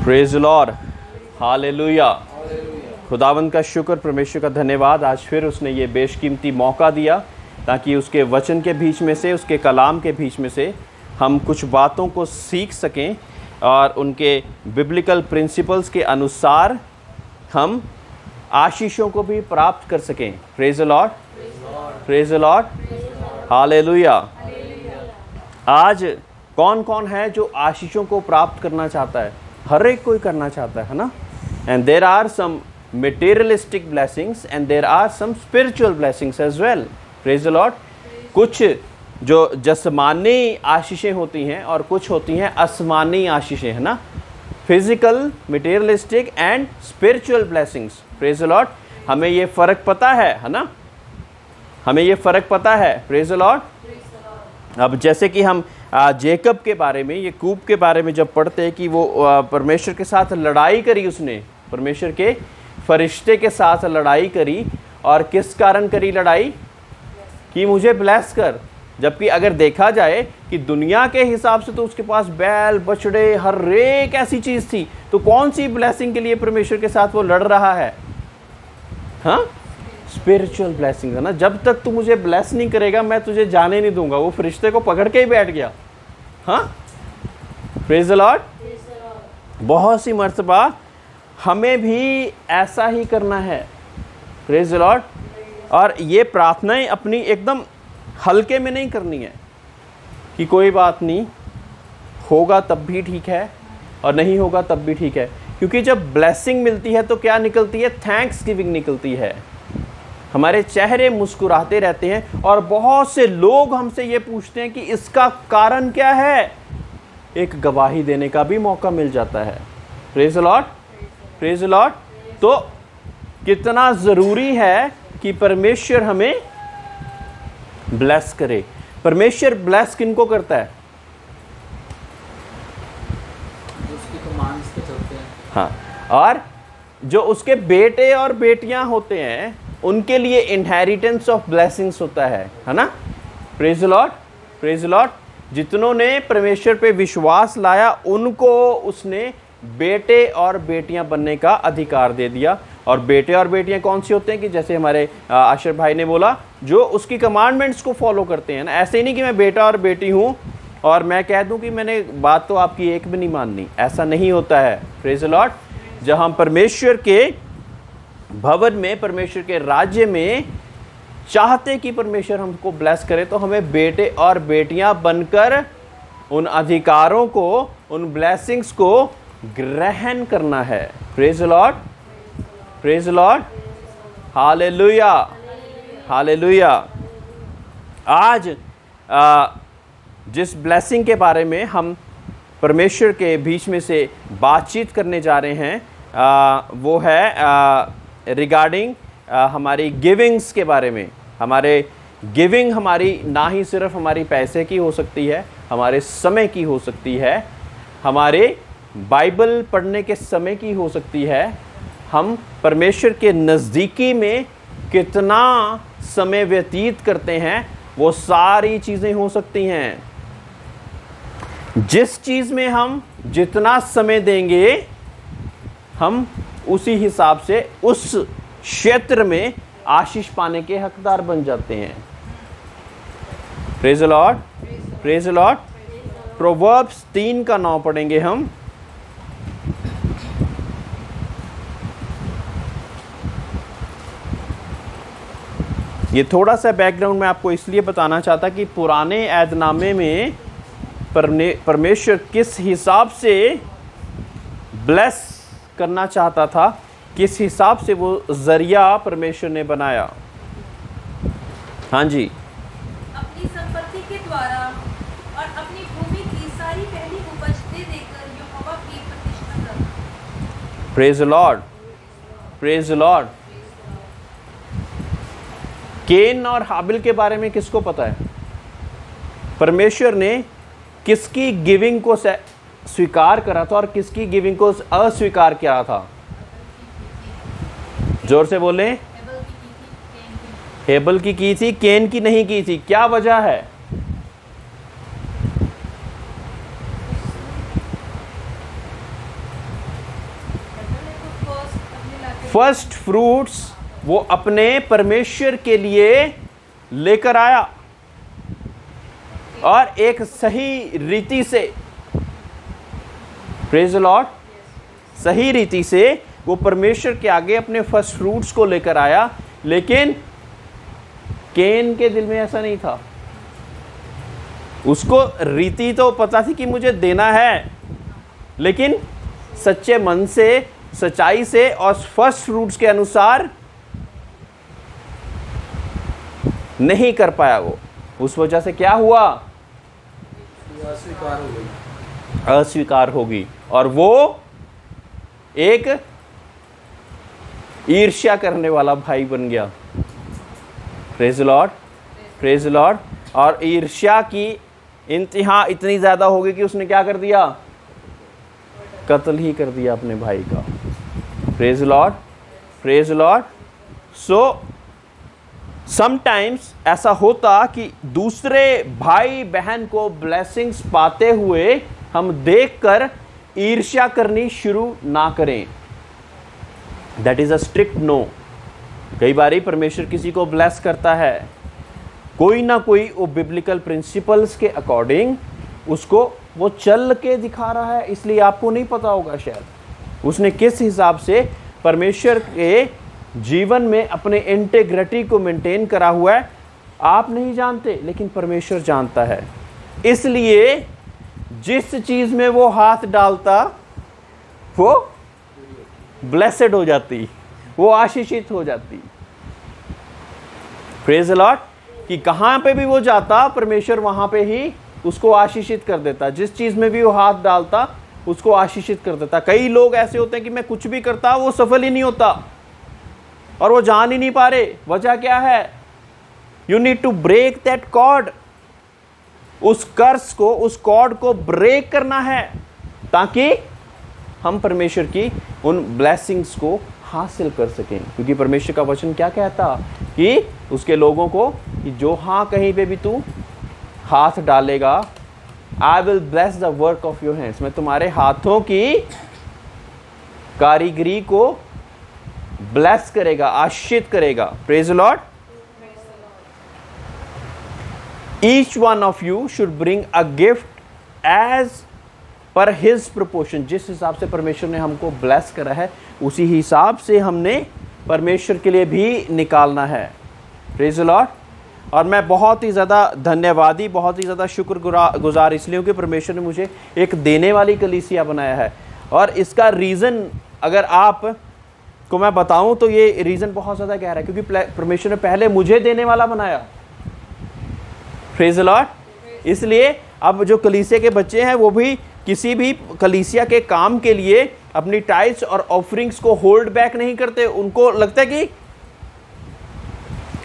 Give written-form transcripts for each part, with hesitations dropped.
Praise the Lord, hallelujah. खुदावंद का शुक्र, परमेश्वर का धन्यवाद। आज फिर उसने ये बेशकीमती मौका दिया ताकि उसके वचन के बीच में से, उसके कलाम के बीच में से हम कुछ बातों को सीख सकें और उनके बिब्लिकल प्रिंसिपल्स के अनुसार हम आशीषों को भी प्राप्त कर सकें। Praise the Lord, praise the Lord, hallelujah. आज कौन कौन है जो आशीषों को प्राप्त करना चाहता है? हर एक कोई करना चाहता है ना। And there are some materialistic blessings and there are some spiritual blessings as well. Praise the Lord. कुछ जो जस्मानी आशीषें होती हैं और कुछ होती हैं आसमानी आशीषें, है ना। Physical, materialistic and spiritual blessings. Praise the Lord. हमें ये फ़र्क पता है ना, हमें ये फ़र्क पता है। Praise the Lord. अब जैसे कि हम जेकब के बारे में, याकूब के बारे में जब पढ़ते हैं कि वो परमेश्वर के साथ लड़ाई करी, उसने परमेश्वर के फरिश्ते के साथ लड़ाई करी। और किस कारण करी लड़ाई? कि मुझे ब्लेस कर। जबकि अगर देखा जाए कि दुनिया के हिसाब से तो उसके पास बैल, बछड़े, हर एक ऐसी चीज़ थी, तो कौन सी ब्लेसिंग के लिए परमेश्वर के साथ वो लड़ रहा है? हाँ, स्पिरिचुअल ब्लेसिंग है ना। जब तक तू मुझे ब्लेस नहीं करेगा मैं तुझे जाने नहीं दूंगा। वो फरिश्ते को पकड़ के ही बैठ गया। हाँ, प्रेज द लॉर्ड। बहुत सी मर्तबा हमें भी ऐसा ही करना है। Praise the lord. और ये प्रार्थनाएं अपनी एकदम हल्के में नहीं करनी है कि कोई बात नहीं, होगा तब भी ठीक है और नहीं होगा तब भी ठीक है। क्योंकि जब ब्लेसिंग मिलती है तो क्या निकलती है? थैंक्स गिविंग निकलती है। हमारे चेहरे मुस्कुराते रहते हैं और बहुत से लोग हमसे ये पूछते हैं कि इसका कारण क्या है। एक गवाही देने का भी मौका मिल जाता है। Praise the Lord, praise the Lord. तो कितना ज़रूरी है कि परमेश्वर हमें ब्लेस करे। परमेश्वर ब्लेस किनको करता है? उसकी कमांड्स पे चलते हैं। हाँ, और जो उसके बेटे और बेटियां होते हैं उनके लिए इनहेरिटेंस ऑफ ब्लेसिंग्स होता है ना। Praise the Lord, praise the Lord. जितनों ने परमेश्वर पे विश्वास लाया उनको उसने बेटे और बेटियां बनने का अधिकार दे दिया। और बेटे और बेटियां कौन सी होते हैं? कि जैसे हमारे आशर भाई ने बोला, जो उसकी कमांडमेंट्स को फॉलो करते हैं ना। ऐसे ही नहीं कि मैं बेटा और बेटी हूं और मैं कह दूं कि मैंने बात तो आपकी एक भी नहीं माननी। ऐसा नहीं होता है। Praise the lord. जब हम परमेश्वर के भवन में, परमेश्वर के राज्य में चाहते कि परमेश्वर हमको ब्लेस करे, तो हमें बेटे और बेटियां बनकर उन अधिकारों को, उन ब्लेसिंग्स को ग्रहण करना है। Praise the Lord, praise the Lord, hallelujah, hallelujah. आज जिस ब्लेसिंग के बारे में हम परमेश्वर के बीच में से बातचीत करने जा रहे हैं वो है रिगार्डिंग हमारी गिविंग्स के बारे में। हमारे गिविंग हमारी ना ही सिर्फ हमारी पैसे की हो सकती है, हमारे समय की हो सकती है, हमारे बाइबल पढ़ने के समय की हो सकती है, हम परमेश्वर के नज़दीकी में कितना समय व्यतीत करते हैं, वो सारी चीज़ें हो सकती हैं। जिस चीज़ में हम जितना समय देंगे हम उसी हिसाब से उस क्षेत्र में आशीष पाने के हकदार बन जाते हैं। Praise the Lord, praise the Lord. Proverbs 3 का 9 पढ़ेंगे हम। ये थोड़ा सा बैकग्राउंड मैं आपको इसलिए बताना चाहता कि पुराने ऐदनामे में परमेश्वर किस हिसाब से ब्लेस करना चाहता था, किस हिसाब से वो जरिया परमेश्वर ने बनाया। हाँ जी। अपनी संपत्ति के द्वारा और अपनी भूमि की सारी पहली उपज दे देकर यहोवा की प्रतिष्ठा कर। Praise the Lord, praise the Lord. Cain और हाबिल के बारे में किसको पता है? परमेश्वर ने किसकी गिविंग को स्वीकार करा था और किसकी गिविंग को अस्वीकार किया था? जोर से बोले। हेबल की थी, केन की नहीं की थी। क्या वजह है? फर्स्ट फ्रूट्स वो अपने परमेश्वर के लिए लेकर आया और एक सही रीति से, प्रेज द लॉर्ड, सही रीति से वो परमेश्वर के आगे अपने फर्स्ट फ्रूट्स को लेकर आया। लेकिन केन के दिल में ऐसा नहीं था। उसको रीति तो पता थी कि मुझे देना है, लेकिन सच्चे मन से, सच्चाई से और फर्स्ट फ्रूट्स के अनुसार नहीं कर पाया वो। उस वजह से क्या हुआ? अस्वीकार हो गई, अस्वीकार होगी और वो एक ईर्ष्या करने वाला भाई बन गया। Praise the Lord, praise the lord. और ईर्ष्या की इंतहा इतनी ज़्यादा हो गई कि उसने क्या कर दिया? कत्ल ही कर दिया अपने भाई का। Praise the Lord, praise the Lord. So sometimes ऐसा होता कि दूसरे भाई बहन को ब्लेसिंग्स पाते हुए हम देखकर ईर्ष्या करनी शुरू ना करें। That is a strict no. कई बार परमेश्वर किसी को ब्लेस करता है, कोई ना कोई वो बिब्लिकल प्रिंसिपल्स के अकॉर्डिंग उसको वो चल के दिखा रहा है, इसलिए आपको नहीं पता होगा शायद उसने किस हिसाब से परमेश्वर के जीवन में अपने इंटेग्रिटी को मेंटेन करा हुआ है। आप नहीं जानते, लेकिन परमेश्वर जानता है। इसलिए जिस चीज में वो हाथ डालता वो ब्लेसेड हो जाती, वो आशीषित हो जाती। Praise the Lord. कि कहां पे भी वो जाता परमेश्वर वहां पे ही उसको आशीषित कर देता। जिस चीज में भी वो हाथ डालता उसको आशीषित कर देता। कई लोग ऐसे होते हैं कि मैं कुछ भी करता वो सफल ही नहीं होता और वो जान ही नहीं पा रहे। वजह क्या है? You need to break that cord. उस कर्स को, उस कॉर्ड को ब्रेक करना है ताकि हम परमेश्वर की उन ब्लेसिंग्स को हासिल कर सकें। क्योंकि परमेश्वर का वचन क्या कहता कि उसके लोगों को कि जो हाँ कहीं पे भी तू हाथ डालेगा, I will bless the work of your hands, मैं तुम्हारे हाथों की कारीगरी को ब्लेस करेगा, आशीषित करेगा। Praise the Lord. Each one of you should bring a gift as per his proportion. जिस हिसाब से परमेश्वर ने हमको ब्लेस करा है उसी हिसाब से हमने परमेश्वर के लिए भी निकालना है। Praise the lord. और मैं बहुत ही ज़्यादा धन्यवादी, बहुत ही ज़्यादा शुक्रगुजार इसलिए हूँ कि परमेश्वर ने मुझे एक देने वाली कलीसिया बनाया है। और इसका रीज़न अगर आप को मैं बताऊं तो ये रीज़न बहुत ज़्यादा गहरा है, क्योंकि परमेश्वर ने पहले मुझे देने वाला बनाया। Praise the Lord. इसलिए अब जो कलीसिया के बच्चे हैं वो भी किसी भी कलीसिया के काम के लिए अपनी टाइट्स और ऑफरिंग्स को होल्ड बैक नहीं करते। उनको लगता है कि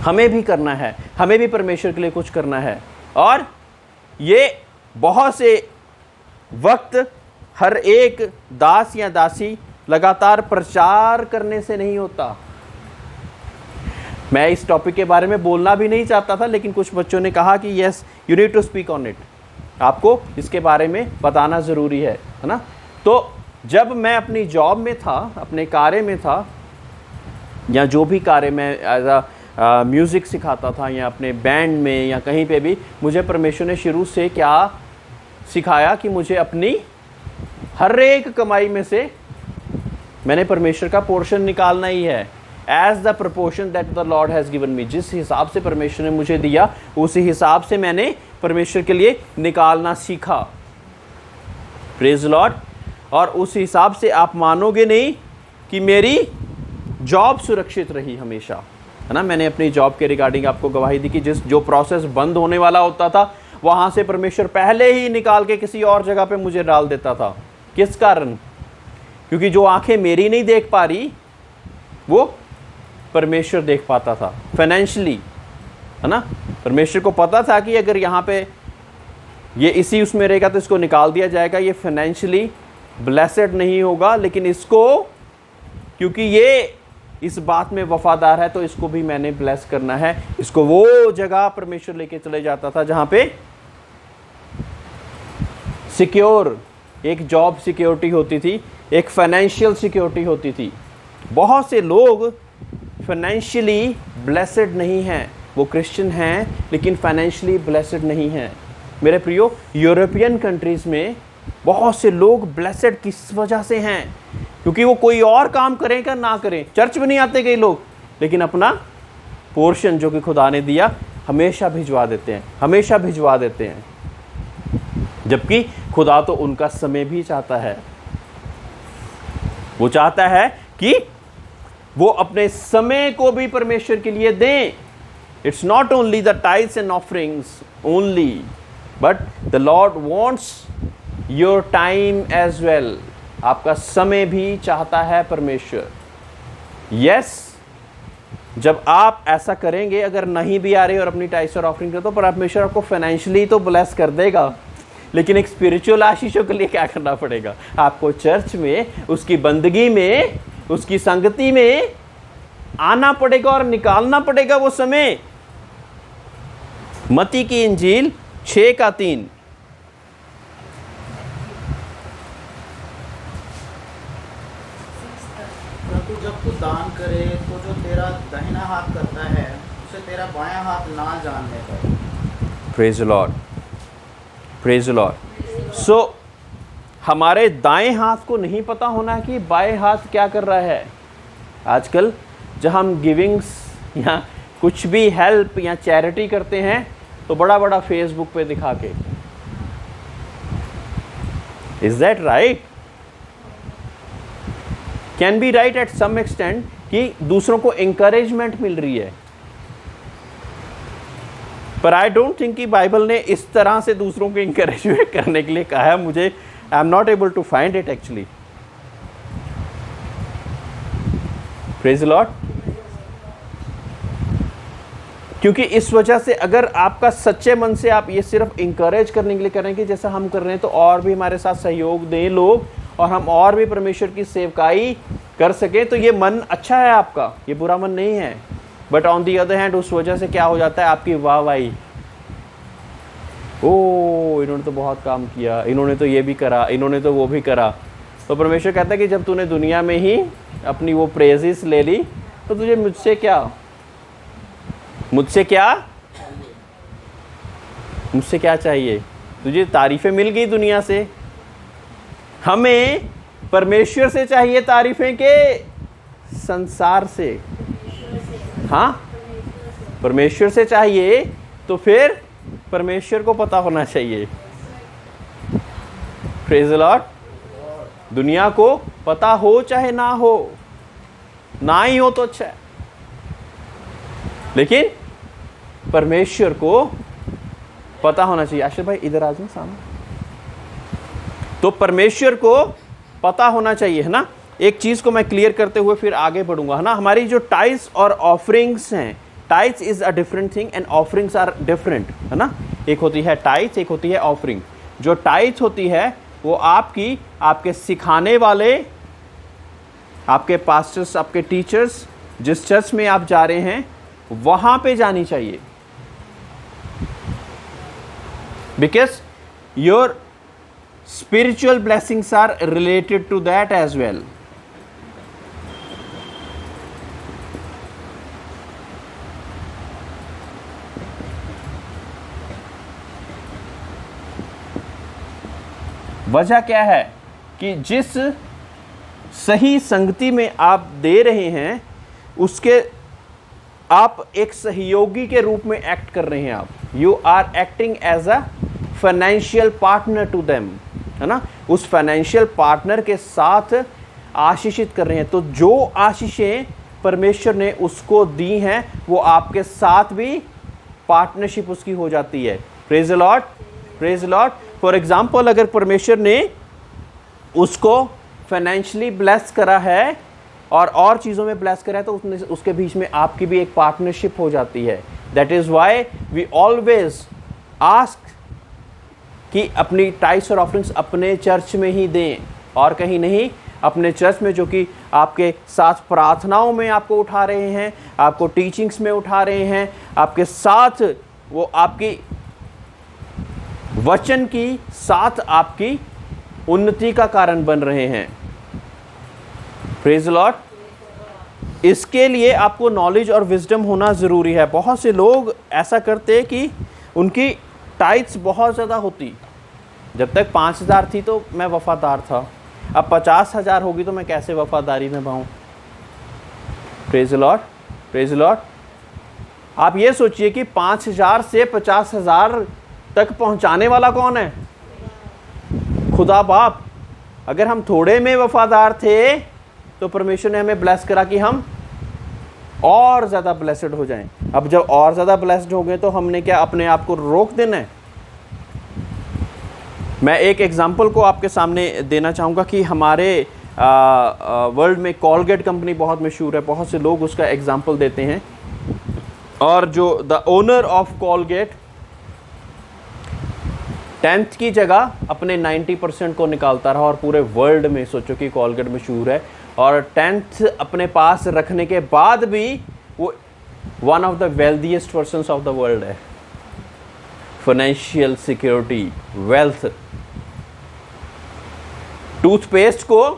हमें भी करना है, हमें भी परमेश्वर के लिए कुछ करना है। और ये बहुत से वक्त हर एक दास या दासी लगातार प्रचार करने से नहीं होता। मैं इस टॉपिक के बारे में बोलना भी नहीं चाहता था, लेकिन कुछ बच्चों ने कहा कि yes you need to speak on it, आपको इसके बारे में बताना ज़रूरी है ना। तो जब मैं अपनी जॉब में था, अपने कार्य में था, या जो भी कार्य में एज अ म्यूज़िक सिखाता था या अपने बैंड में या कहीं पे भी, मुझे परमेश्वर ने शुरू से क्या सिखाया कि मुझे अपनी हर एक कमाई में से मैंने परमेश्वर का पोर्शन निकालना ही है। As the proportion that the Lord has given me. जिस हिसाब से परमेश्वर ने मुझे दिया उसी हिसाब से मैंने परमेश्वर के लिए निकालना सीखा। Praise the lord. और उस हिसाब से आप मानोगे नहीं कि मेरी जॉब सुरक्षित रही हमेशा, है ना। मैंने अपनी जॉब के रिगार्डिंग आपको गवाही दी कि जो प्रोसेस बंद होने वाला होता था वहाँ से परमेश्वर पहले ही निकाल के किसी और जगह पे मुझे डाल देता था। किस कारण? क्योंकि जो आंखें मेरी नहीं देख पा रही वो परमेश्वर देख पाता था फाइनेंशियली, है ना। परमेश्वर को पता था कि अगर यहाँ पे ये इसी उसमें रहेगा तो इसको निकाल दिया जाएगा, ये फाइनेंशियली ब्लेसेड नहीं होगा, लेकिन इसको क्योंकि ये इस बात में वफादार है तो इसको भी मैंने ब्लेस करना है। इसको वो जगह परमेश्वर लेके चले जाता था जहाँ पे सिक्योर, एक जॉब सिक्योरिटी होती थी, एक फाइनेंशियल सिक्योरिटी होती थी। बहुत से लोग फाइनेंशियली ब्लेसड नहीं हैं, वो क्रिश्चियन हैं लेकिन फाइनेंशियली ब्लेसड नहीं हैं। मेरे प्रियो, यूरोपियन कंट्रीज़ में बहुत से लोग ब्लेसड किस वजह से हैं? क्योंकि वो कोई और काम करें या ना करें, चर्च में नहीं आते कई लोग, लेकिन अपना पोर्शन जो कि खुदा ने दिया हमेशा भिजवा देते हैं, हमेशा भिजवा देते हैं, जबकि खुदा तो उनका समय भी चाहता है। वो चाहता है कि वो अपने समय को भी परमेश्वर के लिए दें। It's not only the tithes and offerings only, but the Lord wants your time as well. आपका समय भी चाहता है परमेश्वर। यस, जब आप ऐसा करेंगे, अगर नहीं भी आ रही और अपनी टाइप्स और ऑफरिंग करते, तो परमेश्वर आपको फाइनेंशियली तो ब्लेस कर देगा, लेकिन एक स्पिरिचुअल आशीषों के लिए क्या करना पड़ेगा? आपको चर्च में, उसकी बंदगी में, उसकी संगति में आना पड़ेगा और निकालना पड़ेगा वो समय। मत्ती की इंजील 6:3। परंतु जब तू दान करे तो जो तेरा दाहिना हाथ करता है उसे तेरा बायां हाथ ना जानने पाए। Praise the Lord, praise the Lord. So हमारे दाएं हाथ को नहीं पता होना कि बाएं हाथ क्या कर रहा है। आजकल जब हम गिविंग्स या कुछ भी हेल्प या चैरिटी करते हैं तो बड़ा बड़ा फेसबुक पे दिखा के, is that right? Can be right at some extent कि दूसरों को इंकरेजमेंट मिल रही है, पर आई डोंट थिंक कि बाइबल ने इस तरह से दूसरों को इंकरेजमेंट करने के लिए कहा है। मुझे I am not able to find it actually. Praise the Lord. क्योंकि इस वजह से अगर आपका सच्चे मन से आप ये सिर्फ इंकरेज करने के लिए कर रहे हैं कि जैसा हम कर रहे हैं तो और भी हमारे साथ सहयोग दें लोग और हम और भी परमेश्वर की सेवकाई कर सकें, तो ये मन अच्छा है आपका, ये बुरा मन नहीं है। But on the other hand उस वजह से क्या हो जाता है, आपकी वाहवाही, ओ इन्होंने तो बहुत काम किया, इन्होंने तो ये भी करा, इन्होंने तो वो भी करा। तो परमेश्वर कहता है कि जब तूने दुनिया में ही अपनी वो प्रेजेस ले ली तो तुझे मुझसे क्या, मुझसे क्या, मुझसे क्या चाहिए? तुझे तारीफें मिल गई दुनिया से। हमें परमेश्वर से चाहिए तारीफें के संसार से? हाँ, परमेश्वर से चाहिए तो फिर परमेश्वर को पता होना चाहिए। Praise the Lord. दुनिया को पता हो चाहे ना हो, ना ही हो तो अच्छा है, लेकिन परमेश्वर को पता होना चाहिए। आशीष भाई इधर आ जाओ सामने। तो परमेश्वर को पता होना चाहिए, है ना। एक चीज को मैं क्लियर करते हुए फिर आगे बढ़ूंगा, है ना। हमारी जो टाइथ्स और ऑफरिंग्स हैं, tithes is a different thing and offerings are different, है ना। एक होती है टाइथ्स, एक होती है ऑफरिंग। जो टाइथ्स होती है वो आपकी, आपके सिखाने वाले, आपके पास्टर्स, आपके टीचर्स, जिस चर्च में आप जा रहे हैं वहां पे जानी चाहिए, because your spiritual blessings are related to that as well. वजह क्या है कि जिस सही संगति में आप दे रहे हैं उसके आप एक सहयोगी के रूप में एक्ट कर रहे हैं। आप you are acting as a financial partner to them, है ना। उस फाइनेंशियल पार्टनर के साथ आशीषित कर रहे हैं। तो जो आशीषें परमेश्वर ने उसको दी हैं वो आपके साथ भी पार्टनरशिप उसकी हो जाती है। Praise the Lord, praise the Lord. For example, अगर परमेश्वर ने उसको फाइनेंशियली ब्लेस करा है और चीज़ों में ब्लेस करा है तो उसके बीच में आपकी भी एक पार्टनरशिप हो जाती है। That is why we always ask कि अपनी टाइप्स और ऑफरिंग्स अपने चर्च में ही दें और कहीं नहीं। अपने चर्च में जो कि आपके साथ प्रार्थनाओं में आपको उठा रहे हैं, आपको टीचिंग्स में उठा रहे हैं, आपके साथ वो आपकी वचन की साथ आपकी उन्नति का कारण बन रहे हैं। प्रेज द लॉर्ड, इसके लिए आपको नॉलेज और विजडम होना ज़रूरी है। बहुत से लोग ऐसा करते कि उनकी टाइट्स बहुत ज़्यादा होती। जब तक 5,000 थी तो मैं वफ़ादार था, अब 50,000 होगी तो मैं कैसे वफ़ादारी निभाऊं? Praise the Lord, praise the Lord. आप ये सोचिए कि 5,000 से 50,000 तक पहुंचाने वाला कौन है? खुदा बाप। अगर हम थोड़े में वफ़ादार थे तो परमेश्वर ने हमें ब्लेस करा कि हम और ज़्यादा ब्लेसड हो जाएं। अब जब और ज़्यादा ब्लेस्ड हो गए तो हमने क्या अपने आप को रोक देना है? मैं एक एग्जांपल को आपके सामने देना चाहूँगा कि हमारे वर्ल्ड में कॉलगेट कंपनी बहुत मशहूर है, बहुत से लोग उसका एग्जांपल देते हैं। और जो the owner of Colgate 10th की जगह अपने 90% को निकालता रहा, और पूरे वर्ल्ड में सोचो कि कॉलगेट मशहूर है, और 10th अपने पास रखने के बाद भी वो one of the wealthiest persons of the world है। Financial security, wealth. टूथपेस्ट को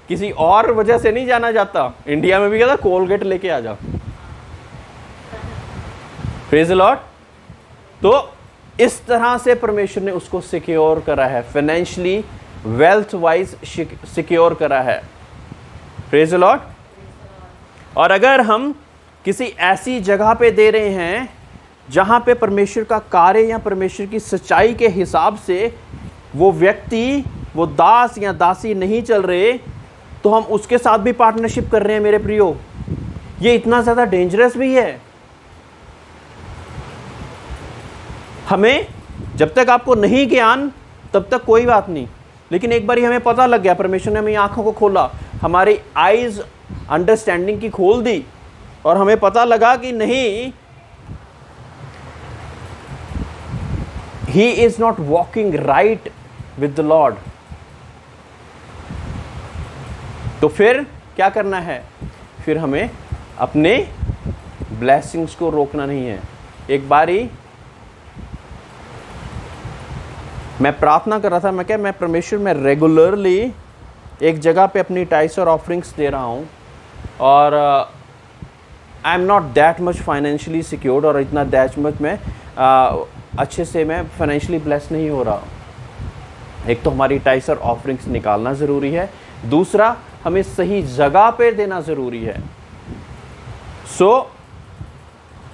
किसी और वजह से नहीं जाना जाता। इंडिया में भी कहता कोलगेट लेके आ जा। Praise the Lord. तो इस तरह से परमेश्वर ने उसको सिक्योर करा है, फाइनेंशियली वेल्थ वाइज सिक्योर करा है। Praise the lord. और अगर हम किसी ऐसी जगह पे दे रहे हैं जहां पे परमेश्वर का कार्य या परमेश्वर की सच्चाई के हिसाब से वो व्यक्ति, वो दास या दासी नहीं चल रहे, तो हम उसके साथ भी पार्टनरशिप कर रहे हैं मेरे प्रियो। ये इतना ज़्यादा डेंजरस भी है। हमें जब तक आपको नहीं ज्ञान तब तक कोई बात नहीं, लेकिन एक बार हमें पता लग गया, परमेश्वर ने हमें आंखों को खोला, हमारी आइज अंडरस्टैंडिंग की खोल दी, और हमें पता लगा कि नहीं, he is not walking right with the Lord. तो फिर क्या करना है? फिर हमें अपने ब्लेसिंग्स को रोकना नहीं है। एक बारी मैं प्रार्थना कर रहा था, मैं क्या, मैं परमेश्वर में रेगुलरली एक जगह पे अपनी टाइस और ऑफरिंग्स दे रहा हूँ, और आई am not that much financially secured, और इतना दैट मच मैं अच्छे से मैं फाइनेंशियली ब्लेस नहीं हो रहा। एक तो हमारी टाइस और ऑफरिंग्स निकालना ज़रूरी है, दूसरा हमें सही जगह पे देना ज़रूरी है।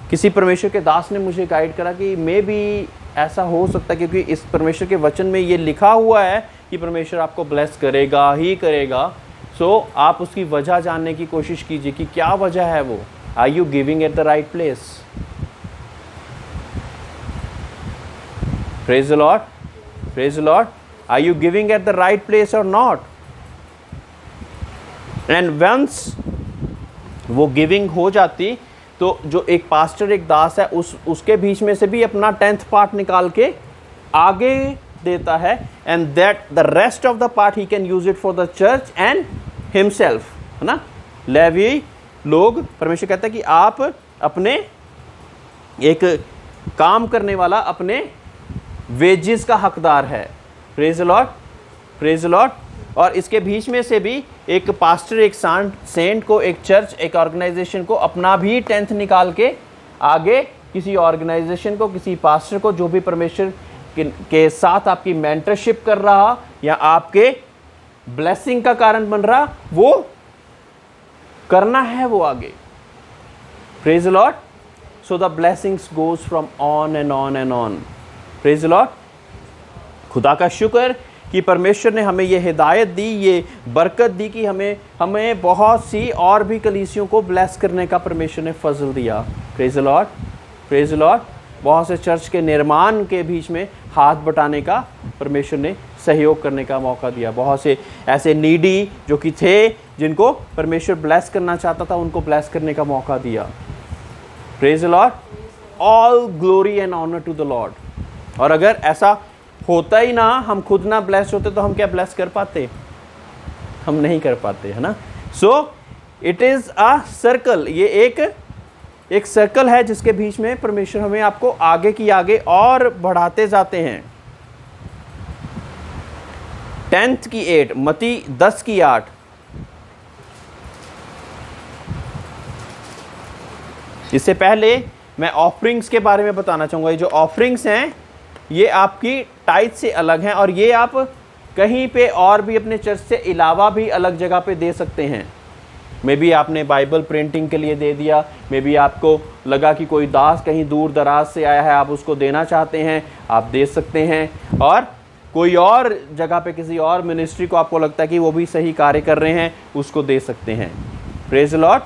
किसी परमेश्वर के दास ने मुझे गाइड करा कि मे भी ऐसा हो सकता है, क्योंकि इस परमेश्वर के वचन में ये लिखा हुआ है कि परमेश्वर आपको ब्लेस करेगा ही करेगा। आप उसकी वजह जानने की कोशिश कीजिए कि क्या वजह है वो। Are you giving at the right place? Praise the Lord, praise the lord. Are you giving at the right place और नॉट? एंड वंस वो गिविंग हो जाती तो जो एक पास्टर, एक दास है, उसके बीच में से भी अपना 10th पार्ट निकाल के आगे देता है, and that the rest of the part he can use it for the church and himself, है ना। लेवी लोग, परमेश्वर कहता है कि आप अपने, एक काम करने वाला अपने वेजेस का हकदार है। Praise the Lord, praise the lord. और इसके बीच में से भी एक पास्टर, एक सेंट को, एक चर्च, एक ऑर्गेनाइजेशन को अपना भी 10th निकाल के आगे किसी ऑर्गेनाइजेशन को, किसी पास्टर को, जो भी परमेश्वर के साथ आपकी मेंटरशिप कर रहा या आपके ब्लेसिंग का कारण बन रहा, वो करना है वो आगे। Praise the Lord. So the blessings goes from on and on and on. Praise the Lord. खुदा का शुक्र कि परमेश्वर ने हमें ये हिदायत दी, ये बरकत दी कि हमें बहुत सी और भी कलीसियों को ब्लेस करने का परमेश्वर ने फजल दिया। Praise the Lord, praise the Lord. बहुत से चर्च के निर्माण के बीच में हाथ बटाने का परमेश्वर ने सहयोग करने का मौका दिया। बहुत से ऐसे नीडी जो कि थे, जिनको परमेश्वर ब्लेस करना चाहता था, उनको ब्लेस करने का मौका दिया। Praise the lord. All glory and honour to the lord. और अगर ऐसा होता ही ना, हम खुद ना ब्लेस होते, तो हम क्या ब्लेस कर पाते? हम नहीं कर पाते, है ना। So it is a circle. ये एक सर्कल है जिसके बीच में परमेश्वर हमें आपको आगे की आगे और बढ़ाते जाते हैं। 10th की 8, मती 10 की 8। इससे पहले मैं ऑफरिंग्स के बारे में बताना चाहूँगा। ये जो ऑफरिंग्स हैं ये आपकी टाइट से अलग हैं और ये आप कहीं पे और भी अपने चर्च से अलावा भी अलग जगह पे दे सकते हैं। मे बी आपने बाइबल प्रिंटिंग के लिए दे दिया, मे बी आपको लगा कि कोई दास कहीं दूर दराज से आया है, आप उसको देना चाहते हैं, आप दे सकते हैं। और कोई और जगह पे किसी और मिनिस्ट्री को आपको लगता है कि वो भी सही कार्य कर रहे हैं, उसको दे सकते हैं। Praise the Lord.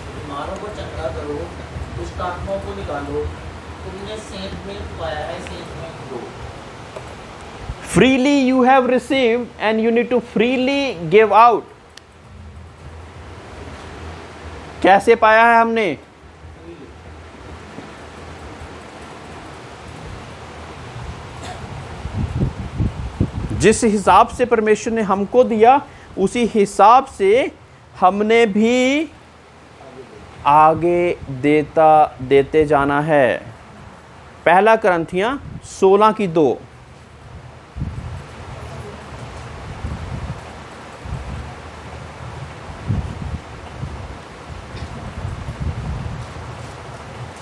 बीमारों को चंगा करो, दुष्ट आत्माओं को निकालो, तुमने सेंट मिल्क पाया है, सेंट मिल्क दो। Freely you have received and you need to freely give out। कैसे पाया है हमने? जिस हिसाब से परमेश्वर ने हमको दिया उसी हिसाब से हमने भी आगे देते जाना है। पहला करंथियां 16:2।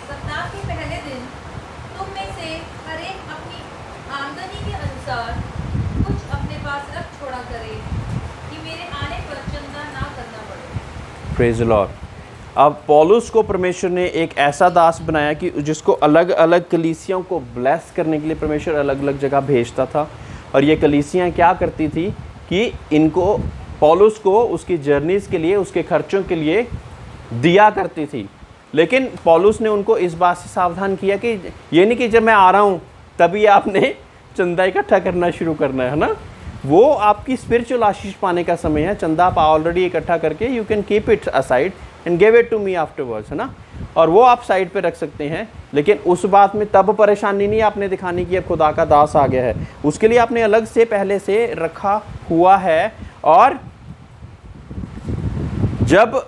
सप्ताह के पहले दिन तुम में से हर एक अपनी आमदनी के अनुसार कुछ अपने पास रख छोड़ा करे कि मेरे आने पर चंदा ना करना पड़े। Praise the Lord. अब पौलुस को परमेश्वर ने एक ऐसा दास बनाया कि जिसको अलग अलग कलीसियों को ब्लेस करने के लिए परमेश्वर अलग अलग जगह भेजता था। और ये कलीसियाँ क्या करती थी कि इनको पौलुस को उसकी जर्नीज़ के लिए, उसके खर्चों के लिए दिया करती थी। लेकिन पौलुस ने उनको इस बात से सावधान किया कि ये नहीं कि जब मैं आ रहा हूँ तभी आपने चंदा इकट्ठा करना शुरू करना है ना। वो आपकी स्पिरिचुअल आशीष पाने का समय है। चंदा आप ऑलरेडी इकट्ठा करके you can keep it aside and give it to me afterwards, है ना। और वो आप साइड पे रख सकते हैं। लेकिन उस बात में तब परेशानी नहीं आपने दिखानी कि अब खुदा का दास आ गया है। उसके लिए आपने अलग से पहले से रखा हुआ है। और जब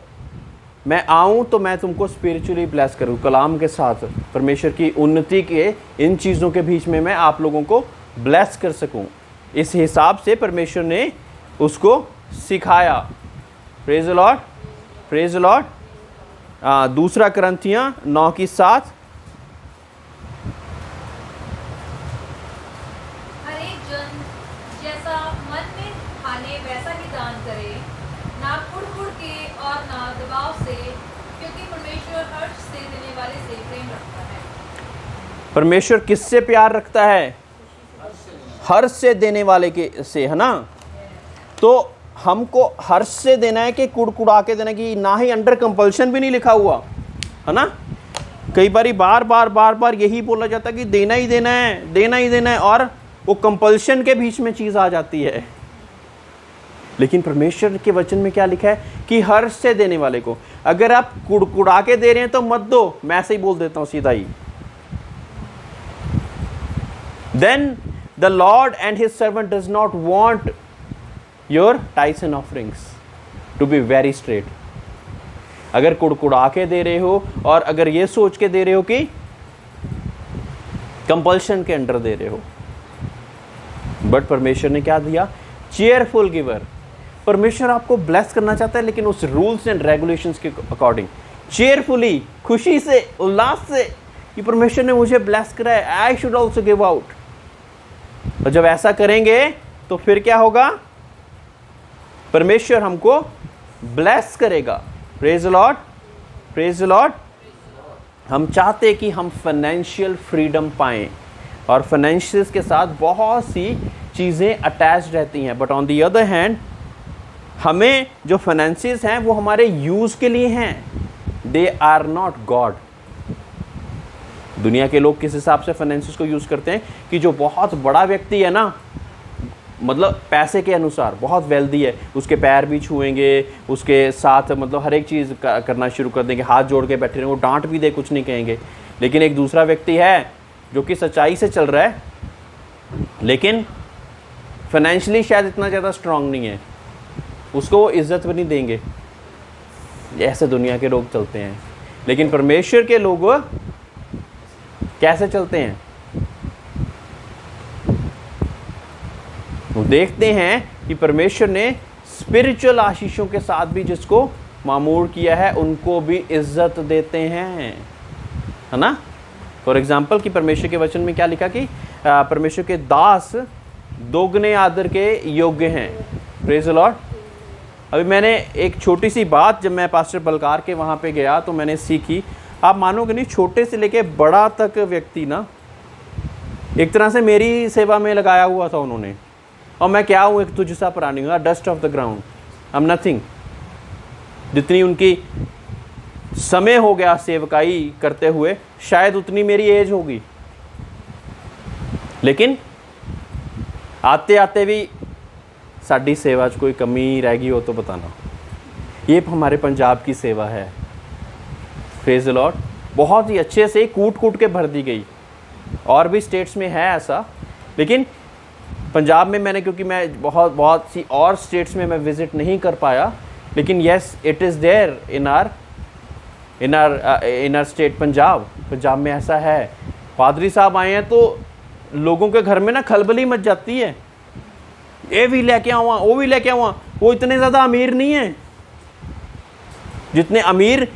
मैं आऊँ तो मैं तुमको स्पिरिचुअली ब्लेस करूँ, कलाम के साथ परमेश्वर की उन्नति के इन चीज़ों के बीच में मैं आप लोगों को ब्लेस कर सकूँ। इस हिसाब से परमेश्वर ने उसको सिखाया। Praise the Lord, praise the Lord. दूसरा करंथियां 9:7। हर एक जन जैसा मन में ठाने वैसा ही दान करे, ना कुड़ के और ना दबाव से, क्योंकि परमेश्वर हर्ष से देने वाले से प्रेम रखता है। परमेश्वर किससे प्यार रखता है? हर्ष से देने वाले के से, है ना। तो हमको हर्ष से देना है कि कुड़कुड़ा के देना, कि ना ही अंडर कंपल्शन भी नहीं लिखा हुआ, है ना। कई बार बार यही बोला जाता है कि देना ही देना है, देना ही देना है, और वो कंपल्शन के बीच में चीज़ आ जाती है। लेकिन परमेश्वर के वचन में क्या लिखा है कि हर्ष से देने वाले को। अगर आप कुड़कुड़ा के दे रहे हैं तो मत दो, मैं ऐसे ही बोल देता हूँ सीधा ही। Then the Lord and his servant does not want your tithes and offerings to be very straight। अगर कुड़कुड़ा के दे रहे हो और अगर ये सोच के दे रहे हो कि कंपल्शन के अंडर दे रहे हो, बट परमेश्वर ने क्या दिया? Cheerful giver. परमेश्वर आपको ब्लेस करना चाहता है, लेकिन उस रूल्स एंड रेगुलेशंस के अकॉर्डिंग, चेयरफुली, खुशी से, उल्लास से कि परमेश्वर ने मुझे ब्लेस करा है, I should also give out. और जब ऐसा करेंगे तो फिर क्या होगा? परमेश्वर हमको ब्लेस करेगा। Praise the Lord, praise the Lord. हम चाहते कि हम फाइनेंशियल फ्रीडम पाएं, और फाइनेंशियल्स के साथ बहुत सी चीज़ें अटैच रहती हैं। But on the other hand, हमें जो फाइनेंसेस हैं वो हमारे यूज़ के लिए हैं, दे आर नॉट गॉड। दुनिया के लोग किस हिसाब से फाइनेंसेस को यूज़ करते हैं कि जो बहुत बड़ा व्यक्ति है ना, मतलब पैसे के अनुसार बहुत वेल्दी है, उसके पैर भी छुएंगे, उसके साथ मतलब हर एक चीज़ करना शुरू कर देंगे, हाथ जोड़ के बैठे रहेंगे, वो डांट भी दे कुछ नहीं कहेंगे। लेकिन एक दूसरा व्यक्ति है जो कि सच्चाई से चल रहा है, लेकिन फाइनेंशियली शायद इतना ज़्यादा स्ट्रांग नहीं है, उसको वो इज्जत भी नहीं देंगे। ऐसे दुनिया के लोग चलते हैं। लेकिन परमेश्वर के लोग कैसे चलते हैं? वो देखते हैं कि परमेश्वर ने स्पिरिचुअल आशीषों के साथ भी जिसको मामूर किया है उनको भी इज्जत देते हैं, है ना। फॉर एग्जाम्पल कि परमेश्वर के वचन में क्या लिखा कि परमेश्वर के दास दोगुने आदर के योग्य हैं। Praise the Lord. अभी मैंने एक छोटी सी बात, जब मैं पास्टर बलकार के वहाँ पे गया तो मैंने सीखी, आप मानोगे नहीं, छोटे से लेके बड़ा तक व्यक्ति ना एक तरह से मेरी सेवा में लगाया हुआ था उन्होंने। और मैं क्या हूँ, एक तुझ सा प्राणी हूँ, dust of the ground, I am nothing. जितनी उनकी समय हो गया सेवकाई करते हुए, शायद उतनी मेरी एज होगी, लेकिन आते आते भी साड़ी सेवा च कोई कमी रह गई हो तो बताना। ये हमारे पंजाब की सेवा है। Praise the Lord. बहुत ही अच्छे से कूट कूट के भर दी गई। और भी स्टेट्स में है ऐसा, लेकिन पंजाब में मैंने, क्योंकि मैं बहुत सी और स्टेट्स में मैं विज़िट नहीं कर पाया, लेकिन yes it is there in our state Punjab में ऐसा है। पादरी साहब आए हैं तो लोगों के घर में ना खलबली मच जाती है, ये भी लेके आवा, वो भी लेके आवा। वो इतने ज़्यादा अमीर नहीं है जितने अमीर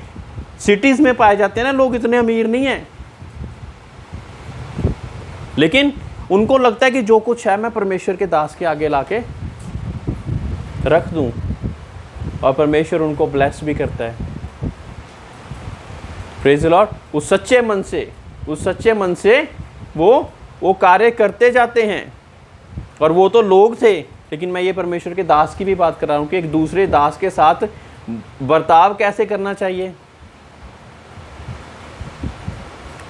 सिटीज़ में पाए जाते हैं ना, लोग इतने अमीर नहीं हैं, लेकिन उनको लगता है कि जो कुछ है मैं परमेश्वर के दास के आगे लाके रख दूं, और परमेश्वर उनको ब्लेस भी करता है। Praise the Lord. उस सच्चे मन से वो कार्य करते जाते हैं। और वो तो लोग थे, लेकिन मैं ये परमेश्वर के दास की भी बात कर रहा हूँ कि एक दूसरे दास के साथ बर्ताव कैसे करना चाहिए।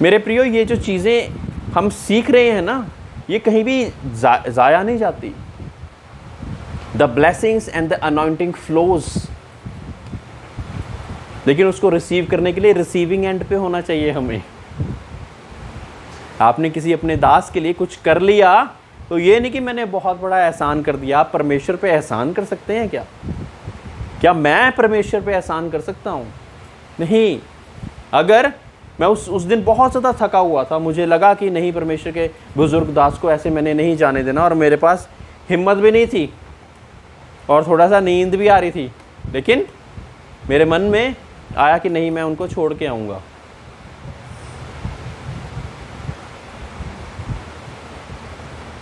मेरे प्रियो, ये जो चीज़ें हम सीख रहे हैं ना, ये कहीं भी ज़ाया नहीं जाती। The blessings and the anointing flows, लेकिन उसको रिसीव करने के लिए रिसीविंग एंड पे होना चाहिए हमें। आपने किसी अपने दास के लिए कुछ कर लिया तो ये नहीं कि मैंने बहुत बड़ा एहसान कर दिया। आप परमेश्वर पे एहसान कर सकते हैं क्या? क्या मैं परमेश्वर पे एहसान कर सकता हूँ? नहीं। अगर मैं उस दिन बहुत ज़्यादा थका हुआ था, मुझे लगा कि नहीं, परमेश्वर के बुजुर्ग दास को ऐसे मैंने नहीं जाने देना, और मेरे पास हिम्मत भी नहीं थी और थोड़ा सा नींद भी आ रही थी, लेकिन मेरे मन में आया कि नहीं, मैं उनको छोड़ के आऊँगा।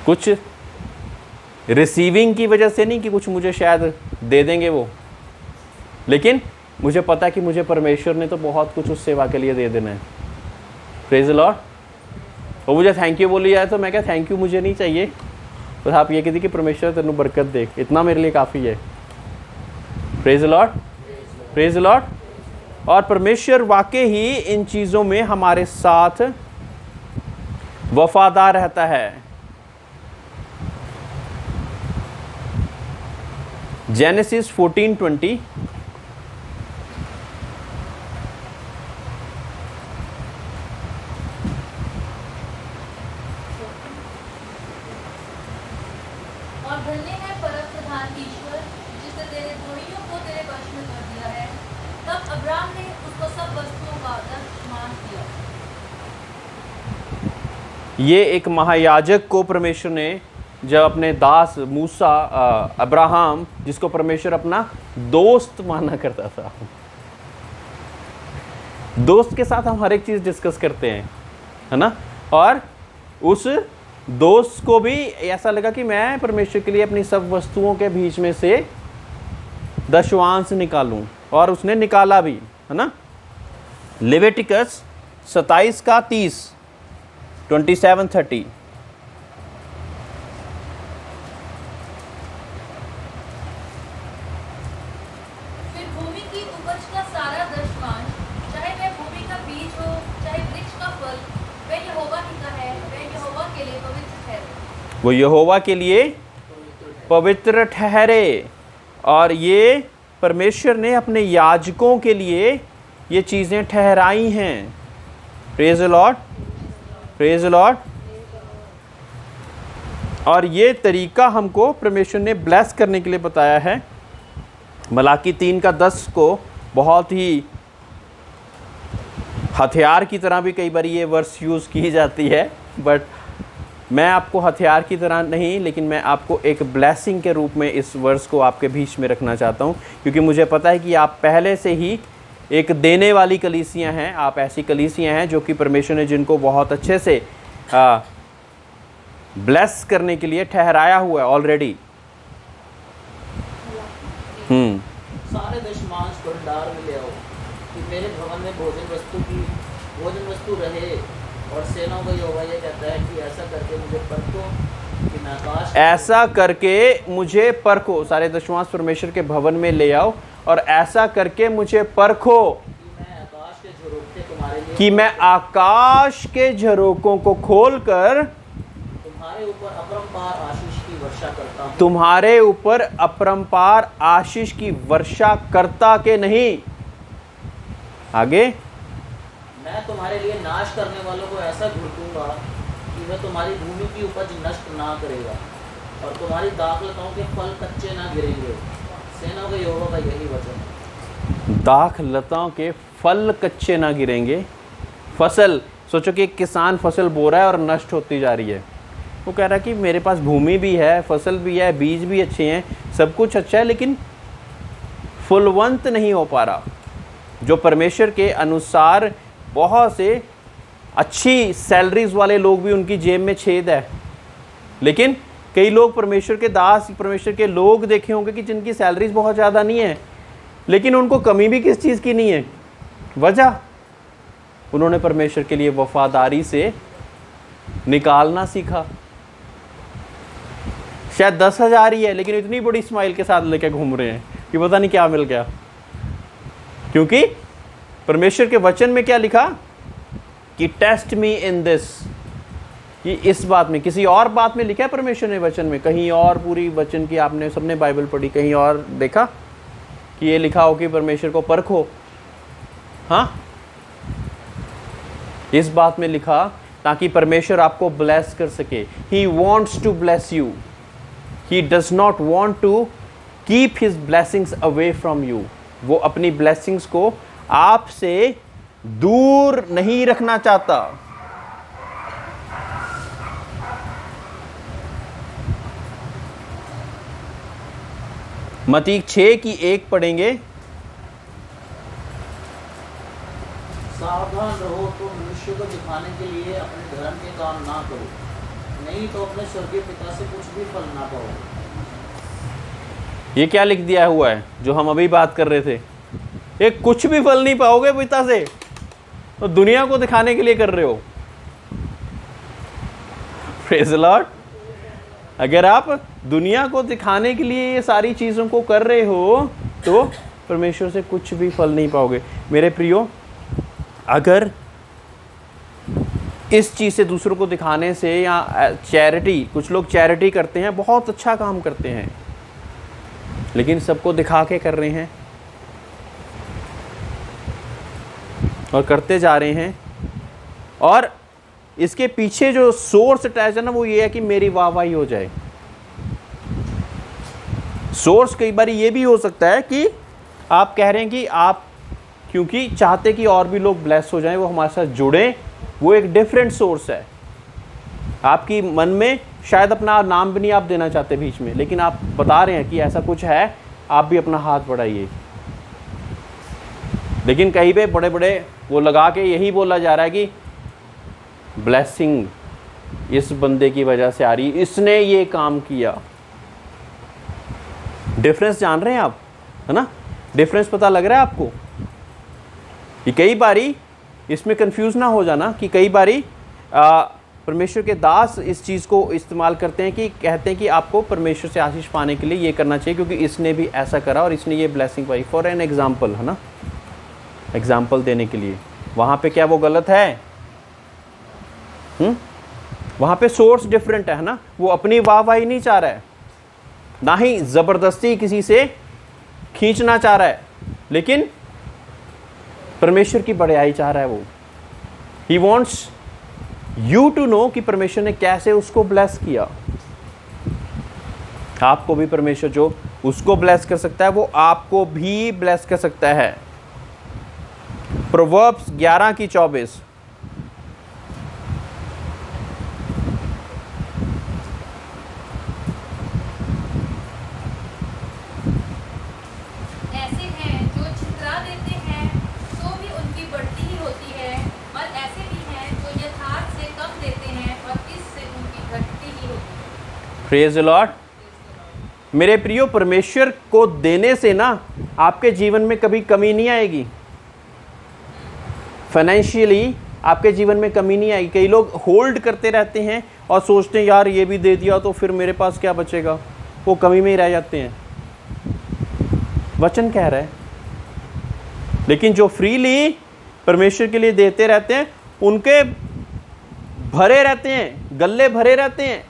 कुछ रिसीविंग की वजह से नहीं कि कुछ मुझे शायद दे देंगे वो, लेकिन मुझे पता है कि मुझे परमेश्वर ने तो बहुत कुछ उस सेवा के लिए दे देना है। Praise the Lord. वो मुझे थैंक यू बोली जाए तो मैं क्या, थैंक यू मुझे नहीं चाहिए, बस आप ये कहती कि परमेश्वर तेनू बरकत दे, इतना मेरे लिए काफ़ी है। Praise the Lord, praise the lord. और परमेश्वर वाकई ही इन चीज़ों में हमारे साथ वफादार रहता है। जेनेसिस 14:20। और धन्य है परम प्रधान ईश्वर जिसने तेरे द्रोहियों को तेरे वश में कर दिया है। तब अब्राम ने उसको सब वस्तुओं का दशमान किया। ये एक महायाजक को परमेश्वर ने, जब अपने दास मूसा, अब्राहम, जिसको परमेश्वर अपना दोस्त माना करता था, दोस्त के साथ हम हर एक चीज़ डिस्कस करते हैं, है ना, और उस दोस्त को भी ऐसा लगा कि मैं परमेश्वर के लिए अपनी सब वस्तुओं के बीच में से दशवांश निकालूं, और उसने निकाला भी, है ना। लेविटिकस 27:30, 27:30। फिर भूमि की उपज का सारा दशमांश, चाहे वह भूमि का बीज हो चाहे वृक्ष का फल, वह यहोवा ही का है, वह यहोवा के लिए पवित्र है। वो यहोवा के लिए पवित्र ठहरे। और ये परमेश्वर ने अपने याजकों के लिए ये चीज़ें ठहराई हैं। Praise the Lord, praise the lord. और ये तरीका हमको परमेश्वर ने ब्लेस करने के लिए बताया है। मलाकी 3:10 को बहुत ही हथियार की तरह भी कई बार ये वर्स यूज़ की जाती है, बट मैं आपको हथियार की तरह नहीं, लेकिन मैं आपको एक ब्लेसिंग के रूप में इस वर्स को आपके बीच में रखना चाहता हूँ, क्योंकि मुझे पता है कि आप पहले से ही एक देने वाली कलीसियाँ हैं। आप ऐसी कलीसियाँ हैं जो कि परमेश्वर ने जिनको बहुत अच्छे से ब्लेस करने के लिए ठहराया हुआ है ऑलरेडी। सारे दशमांश भंडार में ले आओ कि मेरे भवन में भोजन वस्तु रहे। और सेनाओं का यहोवा ये कहता है कि ऐसा करके मुझे परखो कि मैं आकाश, ऐसा करके मुझे परखो, सारे दशमांश परमेश्वर के भवन में ले आओ और ऐसा करके मुझे परखो कि मैं आकाश के झरोकों को खोलकर तुम्हारे ऊपर अपरंपार आशीष की वर्षा करता हूं। तुम्हारे ऊपर अपरंपार आशीष की वर्षा करता के नहीं। आगे, मैं तुम्हारे लिए नाश करने वालों को ऐसा घुड़कूंगा कि वह तुम्हारी भूमि की उपज नष्ट ना करेगा और तुम्हारी दाखलताओं के फल कच्चे ना गिरेंगे। सेनाओं के यहोवा का यही वचन। दाखलताओं के फल कच्चे ना गिरेंगे। फसल, सोचो कि एक किसान फसल बो रहा है और नष्ट होती जा रही है। वो कह रहा है कि मेरे पास भूमि भी है, फसल भी है, बीज भी अच्छे हैं, सब कुछ अच्छा है, लेकिन फुलवंत नहीं हो पा रहा। जो परमेश्वर के अनुसार बहुत से अच्छी सैलरीज वाले लोग भी, उनकी जेब में छेद है। लेकिन कई लोग परमेश्वर के दास, परमेश्वर के लोग देखे होंगे कि जिनकी सैलरीज बहुत ज़्यादा नहीं है, लेकिन उनको कमी भी किस चीज़ की नहीं है। वजह, उन्होंने परमेश्वर के लिए वफादारी से निकालना सीखा। शायद 10,000 ही है, लेकिन इतनी बड़ी स्माइल के साथ लेके घूम रहे हैं कि पता नहीं क्या मिल गया। क्योंकि परमेश्वर के वचन में क्या लिखा कि टेस्ट मी इन दिस, कि इस बात में, किसी और बात में लिखा है परमेश्वर ने वचन में, कहीं और पूरी वचन की आपने सबने बाइबल पढ़ी, कहीं और देखा कि ये लिखा हो कि परमेश्वर को परखो? हाँ, इस बात में लिखा ताकि परमेश्वर आपको ब्लेस कर सके। He wants to bless you, he does not want to keep his blessings away from you. वो अपनी ब्लेसिंग्स को आपसे दूर नहीं रखना चाहता। मत्ती 6 की 1 पढ़ेंगे। सावधान रहो तो मनुष्य को दिखाने के लिए अपने धर्म के काम ना करो, नहीं तो अपने स्वर्गीय पिता से कुछ भी फल ना पाओ। ये क्या लिख दिया हुआ है जो हम अभी बात कर रहे थे? ये कुछ भी फल नहीं पाओगे पिता से, तो दुनिया को दिखाने के लिए कर रहे हो। Praise the Lord. अगर आप दुनिया को दिखाने के लिए ये सारी चीज़ों को कर रहे हो तो परमेश्वर से कुछ भी फल नहीं पाओगे। मेरे प्रियो, अगर इस चीज़ से दूसरों को दिखाने से, या चैरिटी, कुछ लोग चैरिटी करते हैं, बहुत अच्छा काम करते हैं, लेकिन सबको दिखा के कर रहे हैं और करते जा रहे हैं, और इसके पीछे जो सोर्स अटैच है ना, वो ये है कि मेरी वाहवाही हो जाए। सोर्स कई बार ये भी हो सकता है कि आप कह रहे हैं कि आप क्योंकि चाहते कि और भी लोग ब्लेस हो जाएं, वो हमारे साथ जुड़ें, वो एक डिफरेंट सोर्स है। आपकी मन में शायद अपना नाम भी नहीं आप देना चाहते बीच में, लेकिन आप बता रहे हैं कि ऐसा कुछ है, आप भी अपना हाथ बढ़ाइए। लेकिन कहीं पे बड़े बड़े वो लगा के यही बोला जा रहा है कि ब्लेसिंग इस बंदे की वजह से आ रही, इसने ये काम किया। डिफरेंस जान रहे हैं आप, है ना? डिफरेंस पता लग रहा है आपको? कि कई बारी इसमें कंफ्यूज ना हो जाना कि कई बारी परमेश्वर के दास इस चीज़ को इस्तेमाल करते हैं कि कहते हैं कि आपको परमेश्वर से आशीष पाने के लिए ये करना चाहिए क्योंकि इसने भी ऐसा करा और इसने ये blessing pi. For an example, है ना, एग्जाम्पल देने के लिए, वहाँ पे क्या वो गलत है? वहाँ पे सोर्स डिफरेंट है ना। वो अपनी वाहवाही नहीं चाह रहा है, ना ही ज़बरदस्ती किसी से खींचना चाह रहा है, लेकिन परमेश्वर की बड़ाई चाह रहा है वो। He wants you to know कि परमेश्वर ने कैसे उसको ब्लेस किया। आपको भी परमेश्वर जो उसको ब्लेस कर सकता है वो आपको भी ब्लेस कर सकता है। प्रोवर्ब्स 11 की 24। Praise the Lord. मेरे प्रियो, परमेश्वर को देने से ना आपके जीवन में कभी कमी नहीं आएगी। फाइनेंशियली आपके जीवन में कमी नहीं आएगी। कई लोग होल्ड करते रहते हैं और सोचते हैं यार ये भी दे दिया तो फिर मेरे पास क्या बचेगा, वो कमी में ही रह जाते हैं। वचन कह रहा है, लेकिन जो फ्रीली परमेश्वर के लिए देते रहते हैं उनके भरे रहते हैं, गल्ले भरे रहते हैं।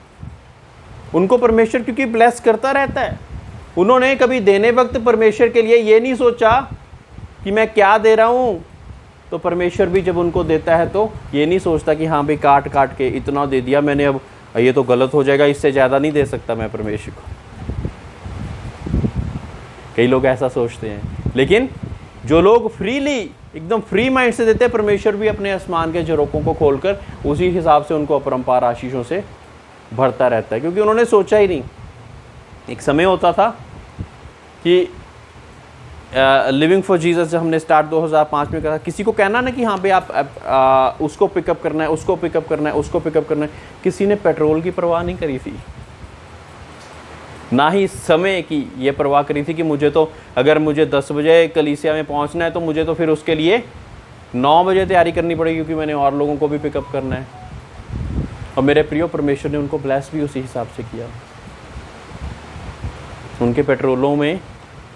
उनको परमेश्वर क्योंकि ब्लेस करता रहता है। उन्होंने कभी देने वक्त परमेश्वर के लिए ये नहीं सोचा कि मैं क्या दे रहा हूँ, तो परमेश्वर भी जब उनको देता है तो ये नहीं सोचता कि हाँ भाई काट काट के इतना दे दिया मैंने, अब ये तो गलत हो जाएगा, इससे ज़्यादा नहीं दे सकता मैं परमेश्वर को। कई लोग ऐसा सोचते हैं, लेकिन जो लोग फ्रीली एकदम फ्री माइंड से देते हैं, परमेश्वर भी अपने आसमान के झरोकों को खोलकर उसी हिसाब से उनको अपरंपार आशीषों से भरता रहता है, क्योंकि उन्होंने सोचा ही नहीं। एक समय होता था कि लिविंग फॉर जीसस जब हमने स्टार्ट 2005 में करा, किसी को कहना ना कि हाँ भाई आप उसको पिकअप करना है, उसको पिकअप करना है, उसको पिकअप करना है, किसी ने पेट्रोल की परवाह नहीं करी थी, ना ही समय की ये परवाह करी थी कि मुझे तो अगर मुझे 10 बजे कलीसिया में पहुंचना है तो मुझे तो फिर उसके लिए 9 बजे तैयारी करनी पड़ेगी, क्योंकि मैंने और लोगों को भी पिकअप करना है। और मेरे प्रियो, परमेश्वर ने उनको ब्लेस भी उसी हिसाब से किया। उनके पेट्रोलों में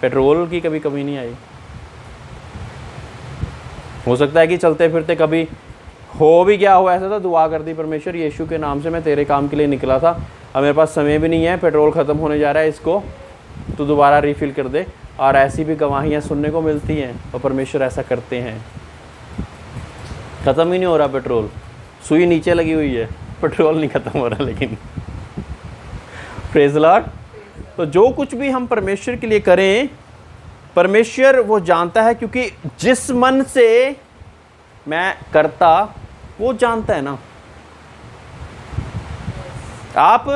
पेट्रोल की कभी कमी नहीं आई। हो सकता है कि चलते फिरते कभी हो भी गया हो ऐसा, तो दुआ कर दी, परमेश्वर यीशु के नाम से मैं तेरे काम के लिए निकला था, अब मेरे पास समय भी नहीं है, पेट्रोल ख़त्म होने जा रहा है, इसको तो दोबारा रिफ़िल कर दे। और ऐसी भी गवाहियाँ सुनने को मिलती हैं, और परमेश्वर ऐसा करते हैं। ख़त्म ही नहीं हो रहा पेट्रोल, सुई नीचे लगी हुई है, पेट्रोल नहीं ख़त्म हो रहा। लेकिन प्रेज़ द लॉर्ड। तो जो कुछ भी हम परमेश्वर के लिए करें, परमेश्वर वो जानता है, क्योंकि जिस मन से मैं करता वो जानता है ना। आप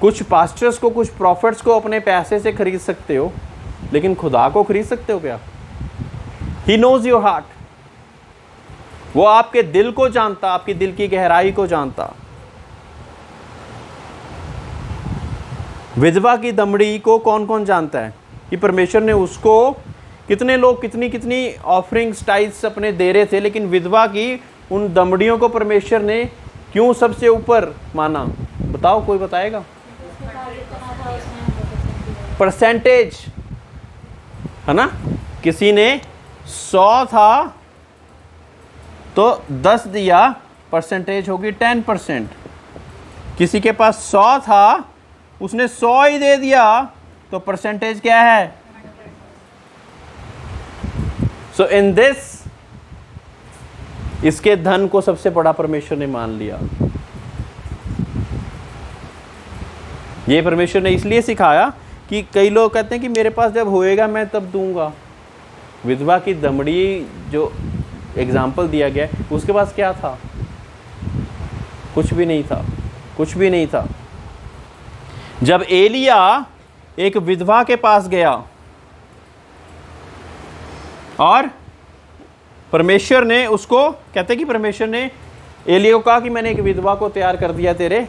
कुछ पास्टर्स को, कुछ प्रॉफिट्स को अपने पैसे से खरीद सकते हो, लेकिन खुदा को खरीद सकते हो क्या? He knows your heart. वो आपके दिल को जानता, आपकी दिल की गहराई को जानता। विधवा की दमड़ी को कौन कौन जानता है कि परमेश्वर ने उसको, कितने लोग कितनी कितनी ऑफरिंग्स टाइल्स अपने दे रहे थे, लेकिन विधवा की उन दमड़ियों को परमेश्वर ने क्यों सबसे ऊपर माना? बताओ, कोई बताएगा? परसेंटेज है ना। किसी ने 100 था तो 10 दिया, परसेंटेज होगी 10%। किसी के पास 100 था, उसने 100 ही दे दिया, तो परसेंटेज क्या है? सो इन दिस, इसके धन को सबसे बड़ा परमेश्वर ने मान लिया। ये परमेश्वर ने इसलिए सिखाया कि कई लोग कहते हैं कि मेरे पास जब होएगा मैं तब दूंगा। विधवा की दमड़ी जो एग्जाम्पल दिया गया, उसके पास क्या था? कुछ भी नहीं था, कुछ भी नहीं था। जब एलिया एक विधवा के पास गया और परमेश्वर ने उसको, कहते कि परमेश्वर ने एलिया को कहा कि मैंने एक विधवा को तैयार कर दिया तेरे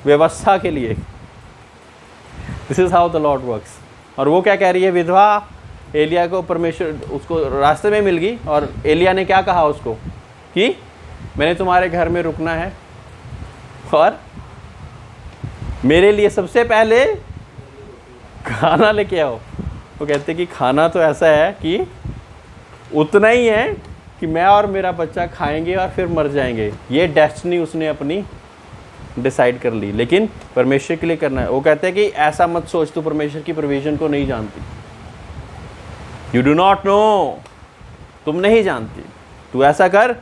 व्यवस्था के लिए। This is how the Lord works. और वो क्या कह रही है? विधवा एलिया को, परमेश्वर उसको रास्ते में मिल गई, और एलिया ने क्या कहा उसको कि मैंने तुम्हारे घर में रुकना है और मेरे लिए सबसे पहले खाना लेके आओ। वो कहते कि खाना तो ऐसा है कि उतना ही है कि मैं और मेरा बच्चा खाएंगे और फिर मर जाएंगे। ये डेस्टिनी उसने अपनी डिसाइड कर ली, लेकिन परमेश्वर के लिए करना है। वो कहते हैं कि ऐसा मत सोच, तू परमेश्वर की प्रोविजन को नहीं जानती। यू डू नॉट नो, तुम नहीं जानती। तू ऐसा कर,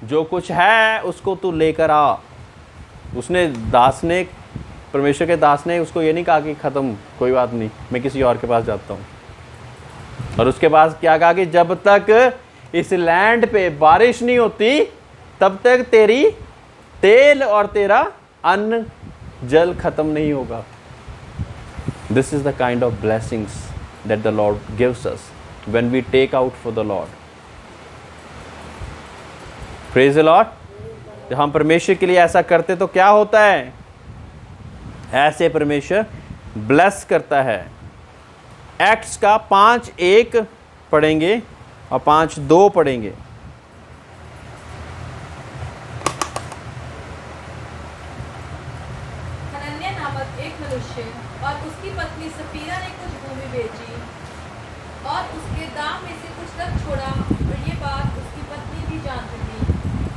जो कुछ है उसको तू लेकर आ। उसने दास ने, परमेश्वर के दास ने उसको ये नहीं कहा कि ख़त्म, कोई बात नहीं, मैं किसी और के पास जाता हूँ। और उसके पास क्या कहा कि जब तक इस लैंड पे बारिश नहीं होती तब तक तेरी तेल और तेरा अन्न जल खत्म नहीं होगा। This is the kind of blessings that the lord gives us when we take out for the Lord. Praise the lord. जब हम परमेश्वर के लिए ऐसा करते तो क्या होता है? ऐसे परमेश्वर ब्लेस करता है। एक्ट्स का 5:1 पढ़ेंगे और 5:2 पढ़ेंगे। हनन्याह नामक एक मनुष्य और उसकी पत्नी सफीरा ने कुछ भूमि बेची और उसके दाम में से कुछ तक छोड़ा, और ये बात उसकी पत्नी भी जानती थी,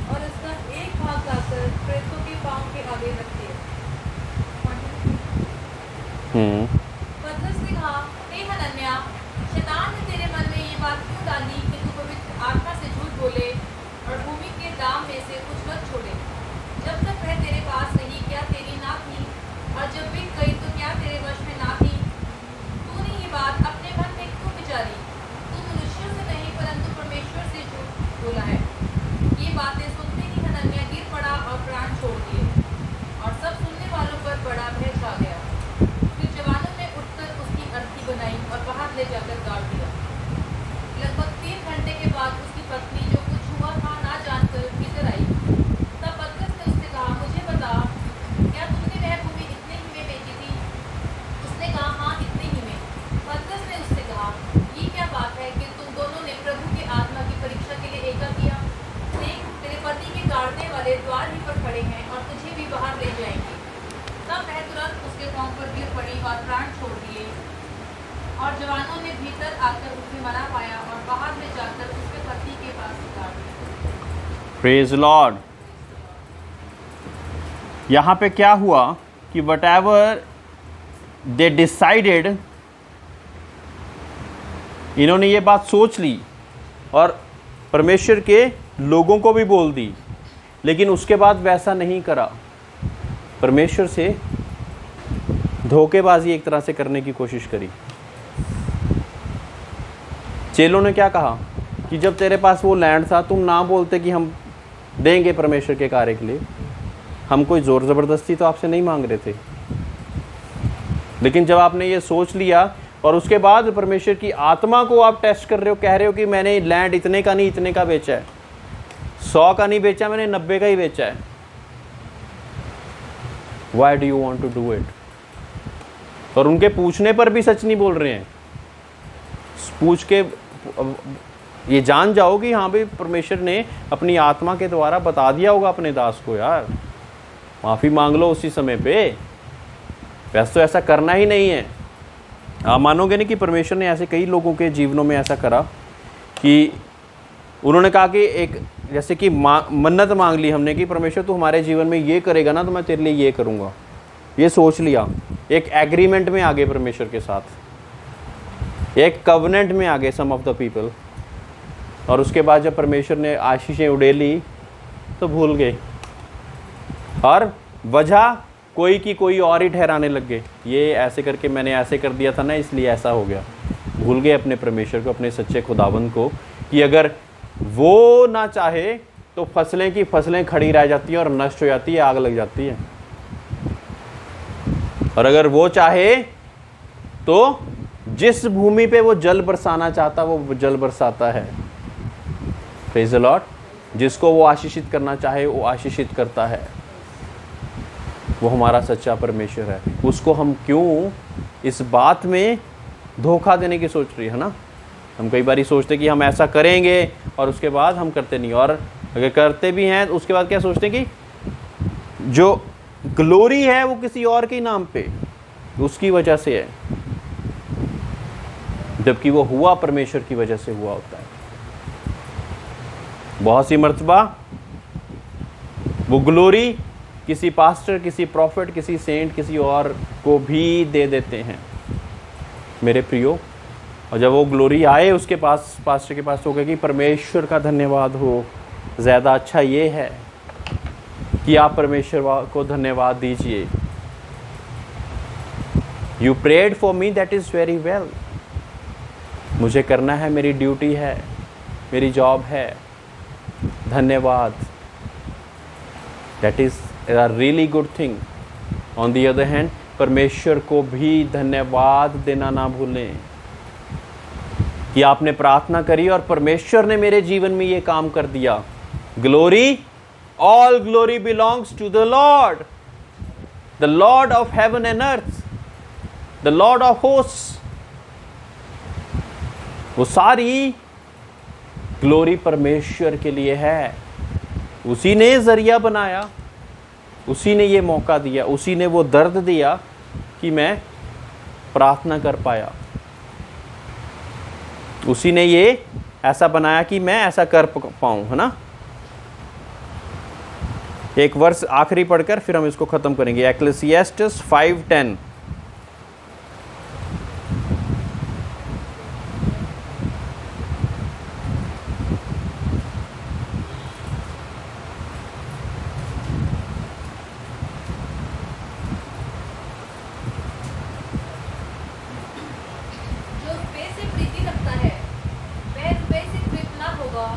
और उसका एक भाग लाकर प्रेतों के पांव के आगे रख दिया। पतरस ने कहा, हे हनन्याह, शैतान ने तेरे मन में ये बात क्यों डाली कि तू पवित्र आत्मा से झूठ बोले और भूमि के दाम में से कुछ मत छोड़े? जब तक वह तेरे पास रही, क्या तेरी ना थी? और जब बिक गई तो क्या तेरे वश में ना थी? तूने ये बात अपने मन में क्यों विचारी? तू मनुष्यों से नहीं परंतु परमेश्वर से झूठ बोला है। ये बातें सुनते ही हनन्याह गिर पड़ा और प्राण छोड़ दिए, और सब सुनने वालों पर बड़ा भय छा गया। फिर जवानों ने उठकर उसकी अर्थी बनाई और बाहर ले जाकर गाड़ दिया। लगभग 3 घंटे के बाद उसकी पत्नी, जो कुछ हुआ था ना जानकर, भीतर आई। तब पतरस ने उससे कहा, मुझे बता, क्या तुमने वह भूमि इतने ही में बेची थी? उसने कहा, हाँ, इतने ही में। पतरस ने उससे कहा, ये क्या बात है कि तुम दोनों ने प्रभु की आत्मा की परीक्षा के लिए एका किया? देख, तेरे पति के गाड़ने वाले द्वार ही पर खड़े हैं और तुझे भी बाहर ले जाएंगे। तब वह तुरंत उसके पांव पर गिर पड़ी और प्राण छोड़ दिए, और जवानों ने भीतर आकर उसे मरा पाया और बाहर ले जाकर उसके पति के पास गाड़ दिया। Praise Lord. यहाँ पे क्या हुआ कि वट एवर दे डिसाइडेड, इन्होंने ये बात सोच ली और परमेश्वर के लोगों को भी बोल दी, लेकिन उसके बाद वैसा नहीं करा। परमेश्वर से धोखेबाजी एक तरह से करने की कोशिश करी। चेलों ने क्या कहा कि जब तेरे पास वो लैंड था, तुम ना बोलते कि हम देंगे परमेश्वर के कार्य के लिए। हम कोई ज़ोर ज़बरदस्ती तो आपसे नहीं मांग रहे थे, लेकिन जब आपने ये सोच लिया और उसके बाद परमेश्वर की आत्मा को आप टेस्ट कर रहे हो, कह रहे हो कि मैंने लैंड इतने का नहीं इतने का बेचा है, 100 का नहीं बेचा, मैंने 90 का ही बेचा है। Why do you want to do it? और उनके पूछने पर भी सच नहीं बोल रहे हैं। पूछ के ये जान जाओ कि हाँ भाई, परमेश्वर ने अपनी आत्मा के द्वारा बता दिया होगा अपने दास को, यार माफ़ी मांग लो उसी समय पे। वैसे तो ऐसा करना ही नहीं है। आप मानोगे नहीं कि परमेश्वर ने ऐसे कई लोगों के जीवनों में ऐसा करा कि उन्होंने कहा कि एक जैसे कि मन्नत मांग ली हमने कि परमेश्वर तू हमारे जीवन में ये करेगा ना तो मैं तेरे लिए ये करूँगा। ये सोच लिया, एक एग्रीमेंट में आ गए परमेश्वर के साथ, एक कवनेंट में आ गए सम ऑफ द पीपल, और उसके बाद जब परमेश्वर ने आशीषें उड़ेली तो भूल गए, और वजह कोई की कोई और ही ठहराने लग गए। ये ऐसे करके मैंने ऐसे कर दिया था ना, इसलिए ऐसा हो गया। भूल गए अपने परमेश्वर को, अपने सच्चे खुदावंद को, कि अगर वो ना चाहे तो फसलें की फसलें खड़ी रह जाती हैं और नष्ट हो जाती है, आग लग जाती है। और अगर वो चाहे तो जिस भूमि पे वो जल बरसाना चाहता वो जल बरसाता है। Praise the Lord. जिसको वो आशीषित करना चाहे वो आशीषित करता है। वो हमारा सच्चा परमेश्वर है। उसको हम क्यों इस बात में धोखा देने की सोच रही है ना? हम कई बार सोचते कि हम ऐसा करेंगे और उसके बाद हम करते नहीं, और अगर करते भी हैं तो उसके बाद क्या सोचते हैं कि जो ग्लोरी है वो किसी और के नाम पे, उसकी वजह से है, जबकि वो हुआ परमेश्वर की वजह से हुआ होता है। बहुत सी मर्तबा वो ग्लोरी किसी पास्टर, किसी प्रॉफिट, किसी सेंट, किसी और को भी दे देते हैं मेरे प्रियो। और जब वो ग्लोरी आए उसके पास, पास्टर के पास, तो कहे कि परमेश्वर का धन्यवाद हो। ज़्यादा अच्छा ये है कि आप परमेश्वर को धन्यवाद दीजिए। You prayed for me, that is very well. मुझे करना है, मेरी ड्यूटी है, मेरी जॉब है, धन्यवाद। That is a really good thing. On the other hand, परमेश्वर को भी धन्यवाद देना ना भूलें कि आपने प्रार्थना करी और परमेश्वर ने मेरे जीवन में ये काम कर दिया। Glory, all glory belongs to the lord. The lord of heaven and earth, the lord of hosts, वो सारी ग्लोरी परमेश्वर के लिए है। उसी ने जरिया बनाया, उसी ने ये मौका दिया, उसी ने वो दर्द दिया कि मैं प्रार्थना कर पाया, उसी ने ये ऐसा बनाया कि मैं ऐसा कर पाऊं, है ना। एक वर्ष आखिरी पढ़कर फिर हम इसको खत्म करेंगे। एक्लेसियास्टिस 5:10। जो रुपये से प्रीति रखता है वह रुपये से तृप्त ना होगा,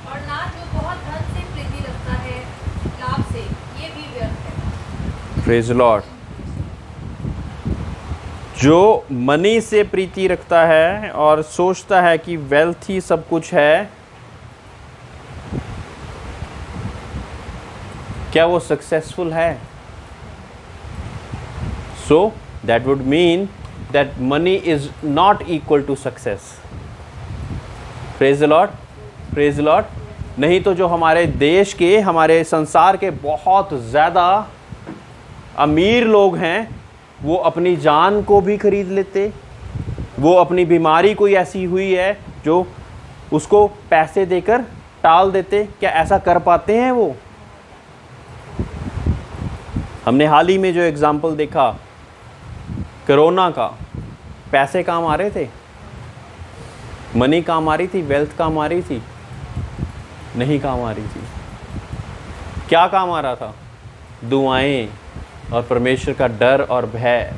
और ना जो बहुत धन से प्रीति रखता है लाभ से, ये भी व्यर्थ है। Praise Lord. जो मनी से प्रीति रखता है और सोचता है कि वेल्थ ही सब कुछ है, क्या वो सक्सेसफुल है? So that would mean that money is not equal to success. Praise the Lord, praise the lord. नहीं तो जो हमारे देश के, हमारे संसार के बहुत ज़्यादा अमीर लोग हैं, वो अपनी जान को भी खरीद लेते। वो अपनी बीमारी कोई ऐसी हुई है जो उसको पैसे देकर टाल देते। क्या ऐसा कर पाते हैं वो? हमने हाल ही में जो एग्जाम्पल देखा कोरोना का, पैसे काम आ रहे थे, मनी काम आ रही थी, वेल्थ काम आ रही थी? नहीं काम आ रही थी। क्या काम आ रहा था? दुआएं और परमेश्वर का डर और भय,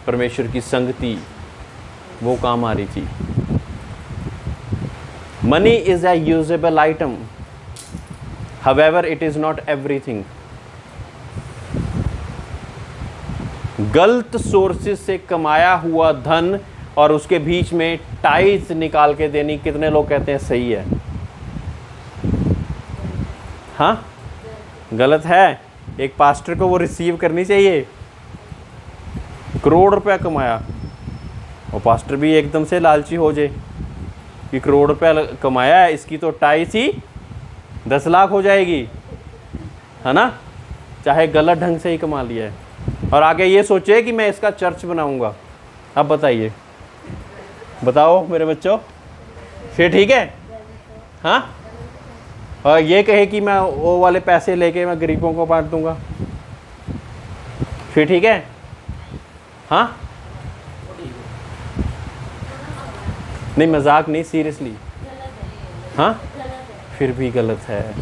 परमेश्वर की संगति, वो काम आ रही थी। Money is a usable item, however it is not everything. गलत सोर्सेज से कमाया हुआ धन और उसके बीच में टाइज निकाल के देनी, कितने लोग कहते हैं सही है? हाँ, गलत है। एक पास्टर को वो रिसीव करनी चाहिए। करोड़ रुपया कमाया, और पास्टर भी एकदम से लालची हो जाए कि करोड़ रुपया कमाया है, इसकी तो टाइज ही 10 लाख हो जाएगी, है ना, चाहे गलत ढंग से ही कमा लिया है। और आगे ये सोचे कि मैं इसका चर्च बनाऊंगा। अब बताइए, बताओ मेरे बच्चों, फिर ठीक है? हाँ, और ये कहे कि मैं वो वाले पैसे लेके मैं गरीबों को बांट दूंगा, फिर ठीक है? हाँ, नहीं मजाक नहीं, सीरियसली। हाँ, फिर भी गलत है।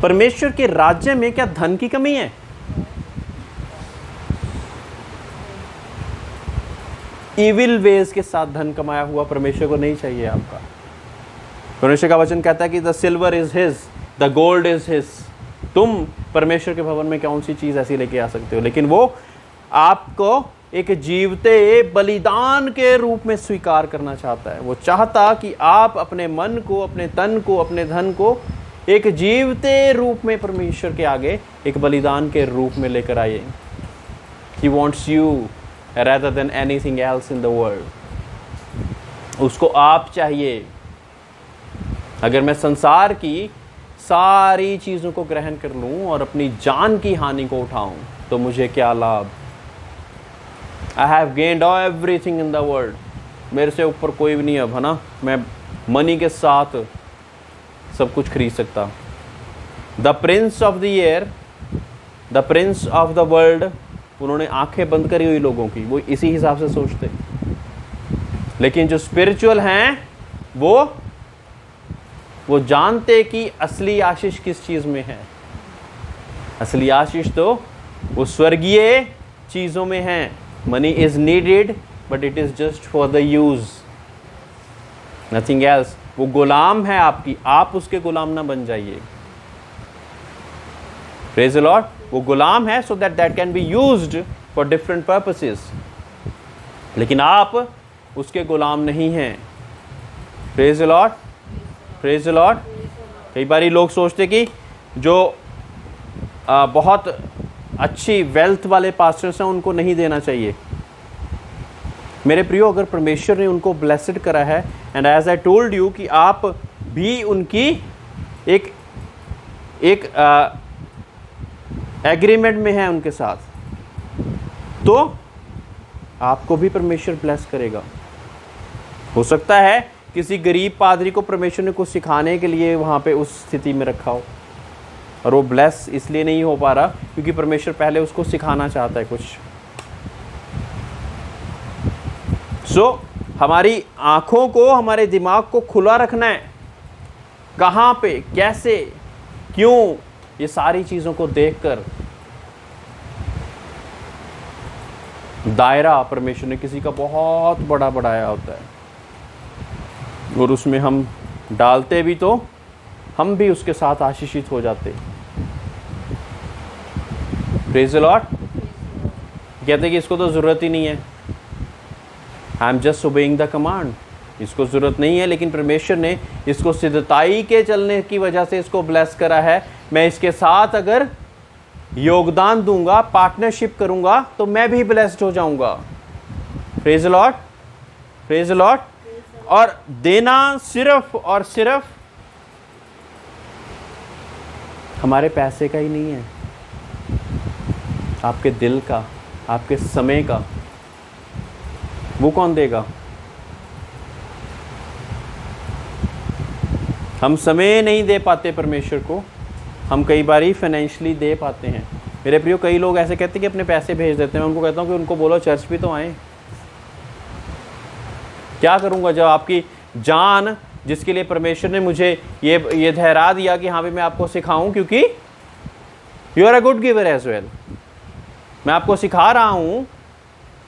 परमेश्वर के राज्य में क्या धन की कमी है? इविल वेज के साथ धन कमाया हुआ परमेश्वर को नहीं चाहिए आपका। परमेश्वर का वचन कहता है कि the silver is his, the gold is his. तुम परमेश्वर के भवन में कौन सी चीज़ ऐसी लेके आ सकते हो? लेकिन वो आपको एक जीवते बलिदान के रूप में स्वीकार करना चाहता है। वो चाहता कि आप अपने मन को, अपने तन को, अपने धन को एक जीवते रूप में परमेश्वर के आगे एक बलिदान के रूप में लेकर आइए। He wants you rather than anything else in the world। उसको आप चाहिए। अगर मैं संसार की सारी चीज़ों को ग्रहण कर लूँ और अपनी जान की हानि को उठाऊँ तो मुझे क्या लाभ? I have gained everything in the world। मेरे से ऊपर कोई भी नहीं अब, है ना। मैं मनी के साथ सब कुछ खरीद सकता। The Prince of the air, the Prince of the world, उन्होंने आंखें बंद करी हुई लोगों की, वो इसी हिसाब से सोचते। लेकिन जो स्पिरिचुअल हैं वो जानते कि असली आशीष किस चीज़ में है। असली आशीष तो वो स्वर्गीय चीज़ों में है। Money is needed but it is just for the use, nothing else. वो गुलाम है आपकी, आप उसके गुलाम ना बन जाइए। Praise the Lord. वो गुलाम है so that can be used for different purposes, लेकिन आप उसके गुलाम नहीं हैं। Praise the Lord, praise the Lord. कई बार लोग सोचते कि जो बहुत अच्छी वेल्थ वाले पास्टर्स हैं उनको नहीं देना चाहिए। मेरे प्रियो, अगर परमेश्वर ने उनको ब्लेस्ड करा है, and as I told you कि आप भी उनकी एक एग्रीमेंट में है उनके साथ, तो आपको भी परमेश्वर ब्लेस करेगा। हो सकता है किसी गरीब पादरी को परमेश्वर ने कुछ सिखाने के लिए वहाँ पे उस स्थिति में रखा हो, और वो ब्लेस इसलिए नहीं हो पा रहा क्योंकि परमेश्वर पहले उसको सिखाना चाहता है कुछ। हमारी आँखों को, हमारे दिमाग को खुला रखना है। कहाँ पे, कैसे, क्यों, ये सारी चीज़ों को देखकर दायरा परमेश्वर ने किसी का बहुत बड़ा बढ़ाया होता है, और उसमें हम डालते भी तो हम भी उसके साथ आशीषित हो जाते। Praise the Lord. कहते कि इसको तो ज़रूरत ही नहीं है, I am just obeying the command, इसको ज़रूरत नहीं है, लेकिन परमेश्वर ने इसको सिद्धताई के चलने की वजह से इसको ब्लेस करा है। मैं इसके साथ अगर योगदान दूंगा, पार्टनरशिप करूंगा, तो मैं भी ब्लेस्ड हो जाऊंगा। Praise the Lord, praise the lord. और देना सिर्फ और सिर्फ हमारे पैसे का ही नहीं है, आपके दिल का, आपके समय का। वो कौन देगा? हम समय नहीं दे पाते परमेश्वर को, हम कई बार ही फाइनेंशियली दे पाते हैं। मेरे प्रियो, कई लोग ऐसे कहते हैं कि अपने पैसे भेज देते हैं। मैं उनको कहता हूँ कि उनको बोलो चर्च भी तो आए। क्या करूँगा जब आपकी जान, जिसके लिए परमेश्वर ने मुझे ये धैर्य दिया कि हाँ भी मैं आपको सिखाऊं, क्योंकि you are a good giver as well, मैं आपको सिखा रहा हूँ,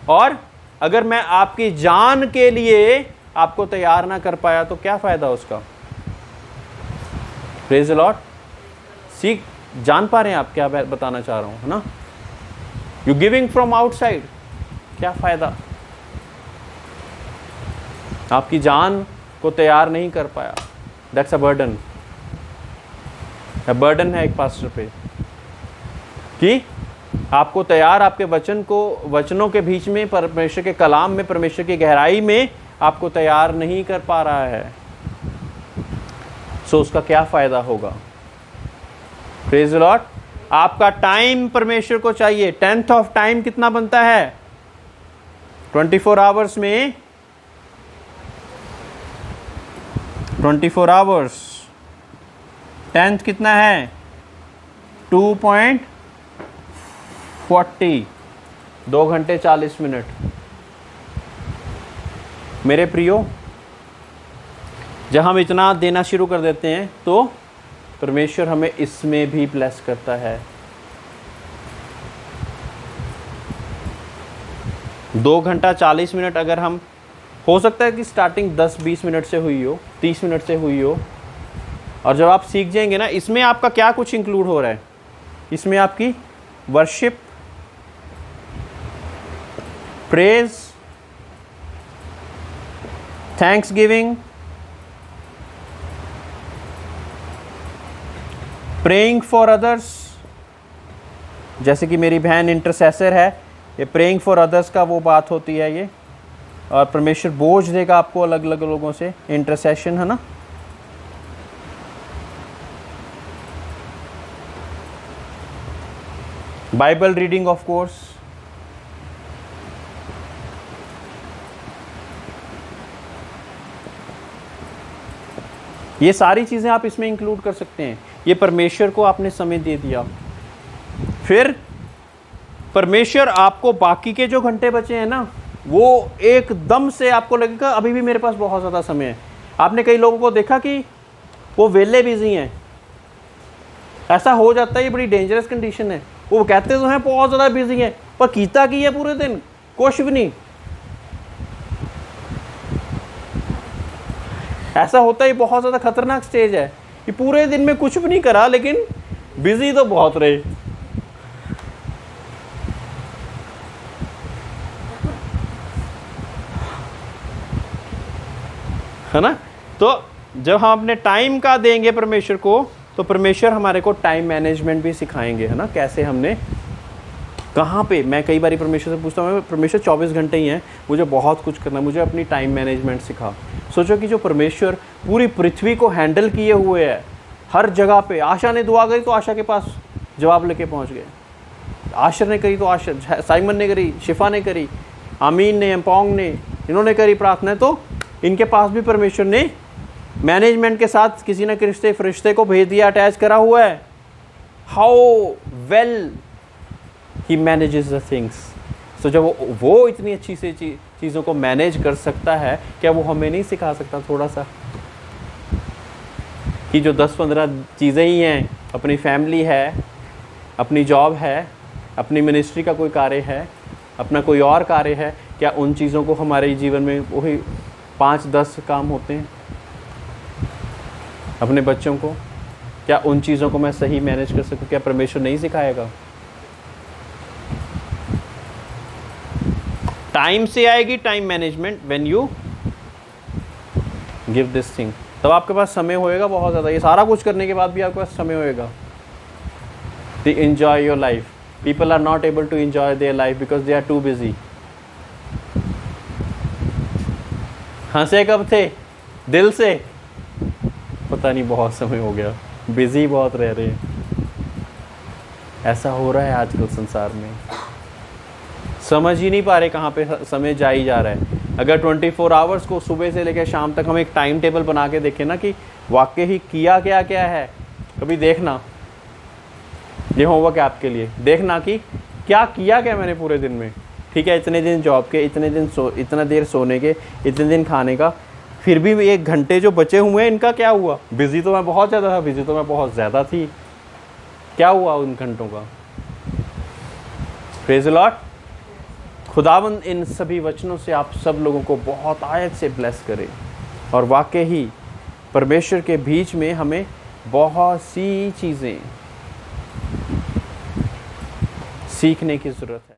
और अगर मैं आपकी जान के लिए आपको तैयार ना कर पाया तो क्या फ़ायदा उसका? Praise the Lord. सीख जान पा रहे हैं आप क्या बताना चाह रहा हूँ, है ना? यू गिविंग फ्रॉम आउटसाइड, क्या फ़ायदा? आपकी जान को तैयार नहीं कर पाया, दैट्स अ बर्डन। बर्डन है एक पास्टर पे कि आपको तैयार, आपके वचनों के बीच में, परमेश्वर के कलाम में, परमेश्वर की गहराई में आपको तैयार नहीं कर पा रहा है, सो उसका क्या फ़ायदा होगा? Praise the Lord. आपका टाइम परमेश्वर को चाहिए। 10th ऑफ टाइम कितना बनता है? 24 आवर्स में 24 आवर्स 10th कितना है? 2.40, 2 घंटे 40 मिनट। मेरे प्रियो, जब हम इतना देना शुरू कर देते हैं तो परमेश्वर हमें इसमें भी ब्लेस करता है। 2 घंटा 40 मिनट अगर हम, हो सकता है कि स्टार्टिंग 10-20 मिनट से हुई हो, 30 मिनट से हुई हो, और जब आप सीख जाएंगे ना, इसमें आपका क्या कुछ इंक्लूड हो रहा है? इसमें आपकी worship, praise, thanks giving, praying for others, जैसे कि मेरी बहन इंटरसेसर है, ये प्रेइंग फॉर अदर्स का वो बात होती है ये, और परमेश्वर बोझ देगा आपको अलग अलग लोगों से, इंटरसेशन, है ना? बाइबल रीडिंग ऑफ कोर्स, ये सारी चीज़ें आप इसमें इंक्लूड कर सकते हैं। ये परमेश्वर को आपने समय दे दिया। फिर परमेश्वर आपको बाकी के जो घंटे बचे हैं ना, वो एकदम से आपको लगेगा अभी भी मेरे पास बहुत ज़्यादा समय है। आपने कई लोगों को देखा कि वो वेले बिजी हैं, ऐसा हो जाता है। ये बड़ी डेंजरस कंडीशन है। वो कहते तो हैं बहुत ज़्यादा बिजी हैं, पर कीता की है पूरे दिन कुछ भी नहीं। ऐसा होता है, बहुत ज़्यादा खतरनाक स्टेज है कि पूरे दिन में कुछ भी नहीं करा, लेकिन बिजी तो बहुत रहे। है ना? तो जब हम अपने टाइम का देंगे परमेश्वर को, तो परमेश्वर हमारे को टाइम मैनेजमेंट भी सिखाएंगे, है ना? कैसे हमने कहाँ पे? मैं कई बार परमेश्वर से पूछता हूँ, परमेश्वर 24 घंटे ही हैं, मुझे बहुत कुछ करना है, मुझे अपनी टाइम मैनेजमेंट सिखा। सोचो कि जो परमेश्वर पूरी पृथ्वी को हैंडल किए हुए है हर जगह पे, आशा ने दुआ करी तो आशा के पास जवाब लेके पहुँच गए, आशर ने करी तो आशर, साइमन ने करी, शिफा ने करी, आमीन ने, एम्पोंग ने, इन्होंने करी प्रार्थना, तो इनके पास भी परमेश्वर ने मैनेजमेंट के साथ किसी न किसी फरिश्ते को भेज दिया, अटैच करा हुआ है। How well he manages the things. So जब वो इतनी अच्छी से चीज़ों को मैनेज कर सकता है, क्या वो हमें नहीं सिखा सकता थोड़ा सा? कि जो 10-15 चीज़ें ही हैं, अपनी फैमिली है, अपनी जॉब है, अपनी मिनिस्ट्री का कोई कार्य है, अपना कोई और कार्य है, क्या उन चीज़ों को हमारे जीवन में वही 5-10 काम होते हैं? अपने बच्चों को, क्या उन चीज़ों को मैं सही मैनेज कर सकूं? क्या परमेश्वर नहीं सिखाएगा? टाइम से आएगी time management, when you give this thing, तब आपके पास समय होएगा बहुत ज़्यादा। ये सारा कुछ करने के बाद भी आपके पास समय होएगा to enjoy your life. People are not able to enjoy their life because they are too busy. हंसे कब थे? दिल से? पता नहीं, बहुत समय हो गया, बिजी बहुत रह रहे हैं। ऐसा हो रहा है आजकल संसार में, समझ ही नहीं पा रहे कहाँ पे समय जा ही जा रहा है। अगर 24 आवर्स को सुबह से लेकर शाम तक हम एक टाइम टेबल बना के देखें ना कि वाकई ही किया क्या क्या है, कभी देखना, ये होमवर्क है आपके लिए, देखना कि क्या किया क्या मैंने पूरे दिन में। ठीक है, इतने दिन जॉब के, इतने दिन इतना देर सोने के, इतने दिन खाने का, फिर भी 1 घंटे जो बचे हुए हैं इनका क्या हुआ? बिज़ी तो मैं बहुत ज़्यादा था, बिज़ी तो मैं बहुत ज़्यादा थी, क्या हुआ उन घंटों का? Praise the Lord. खुदावंद इन सभी वचनों से आप सब लोगों को बहुत आयत से ब्लेस करे, और वाकई ही परमेश्वर के बीच में हमें बहुत सी चीज़ें सीखने की ज़रूरत है।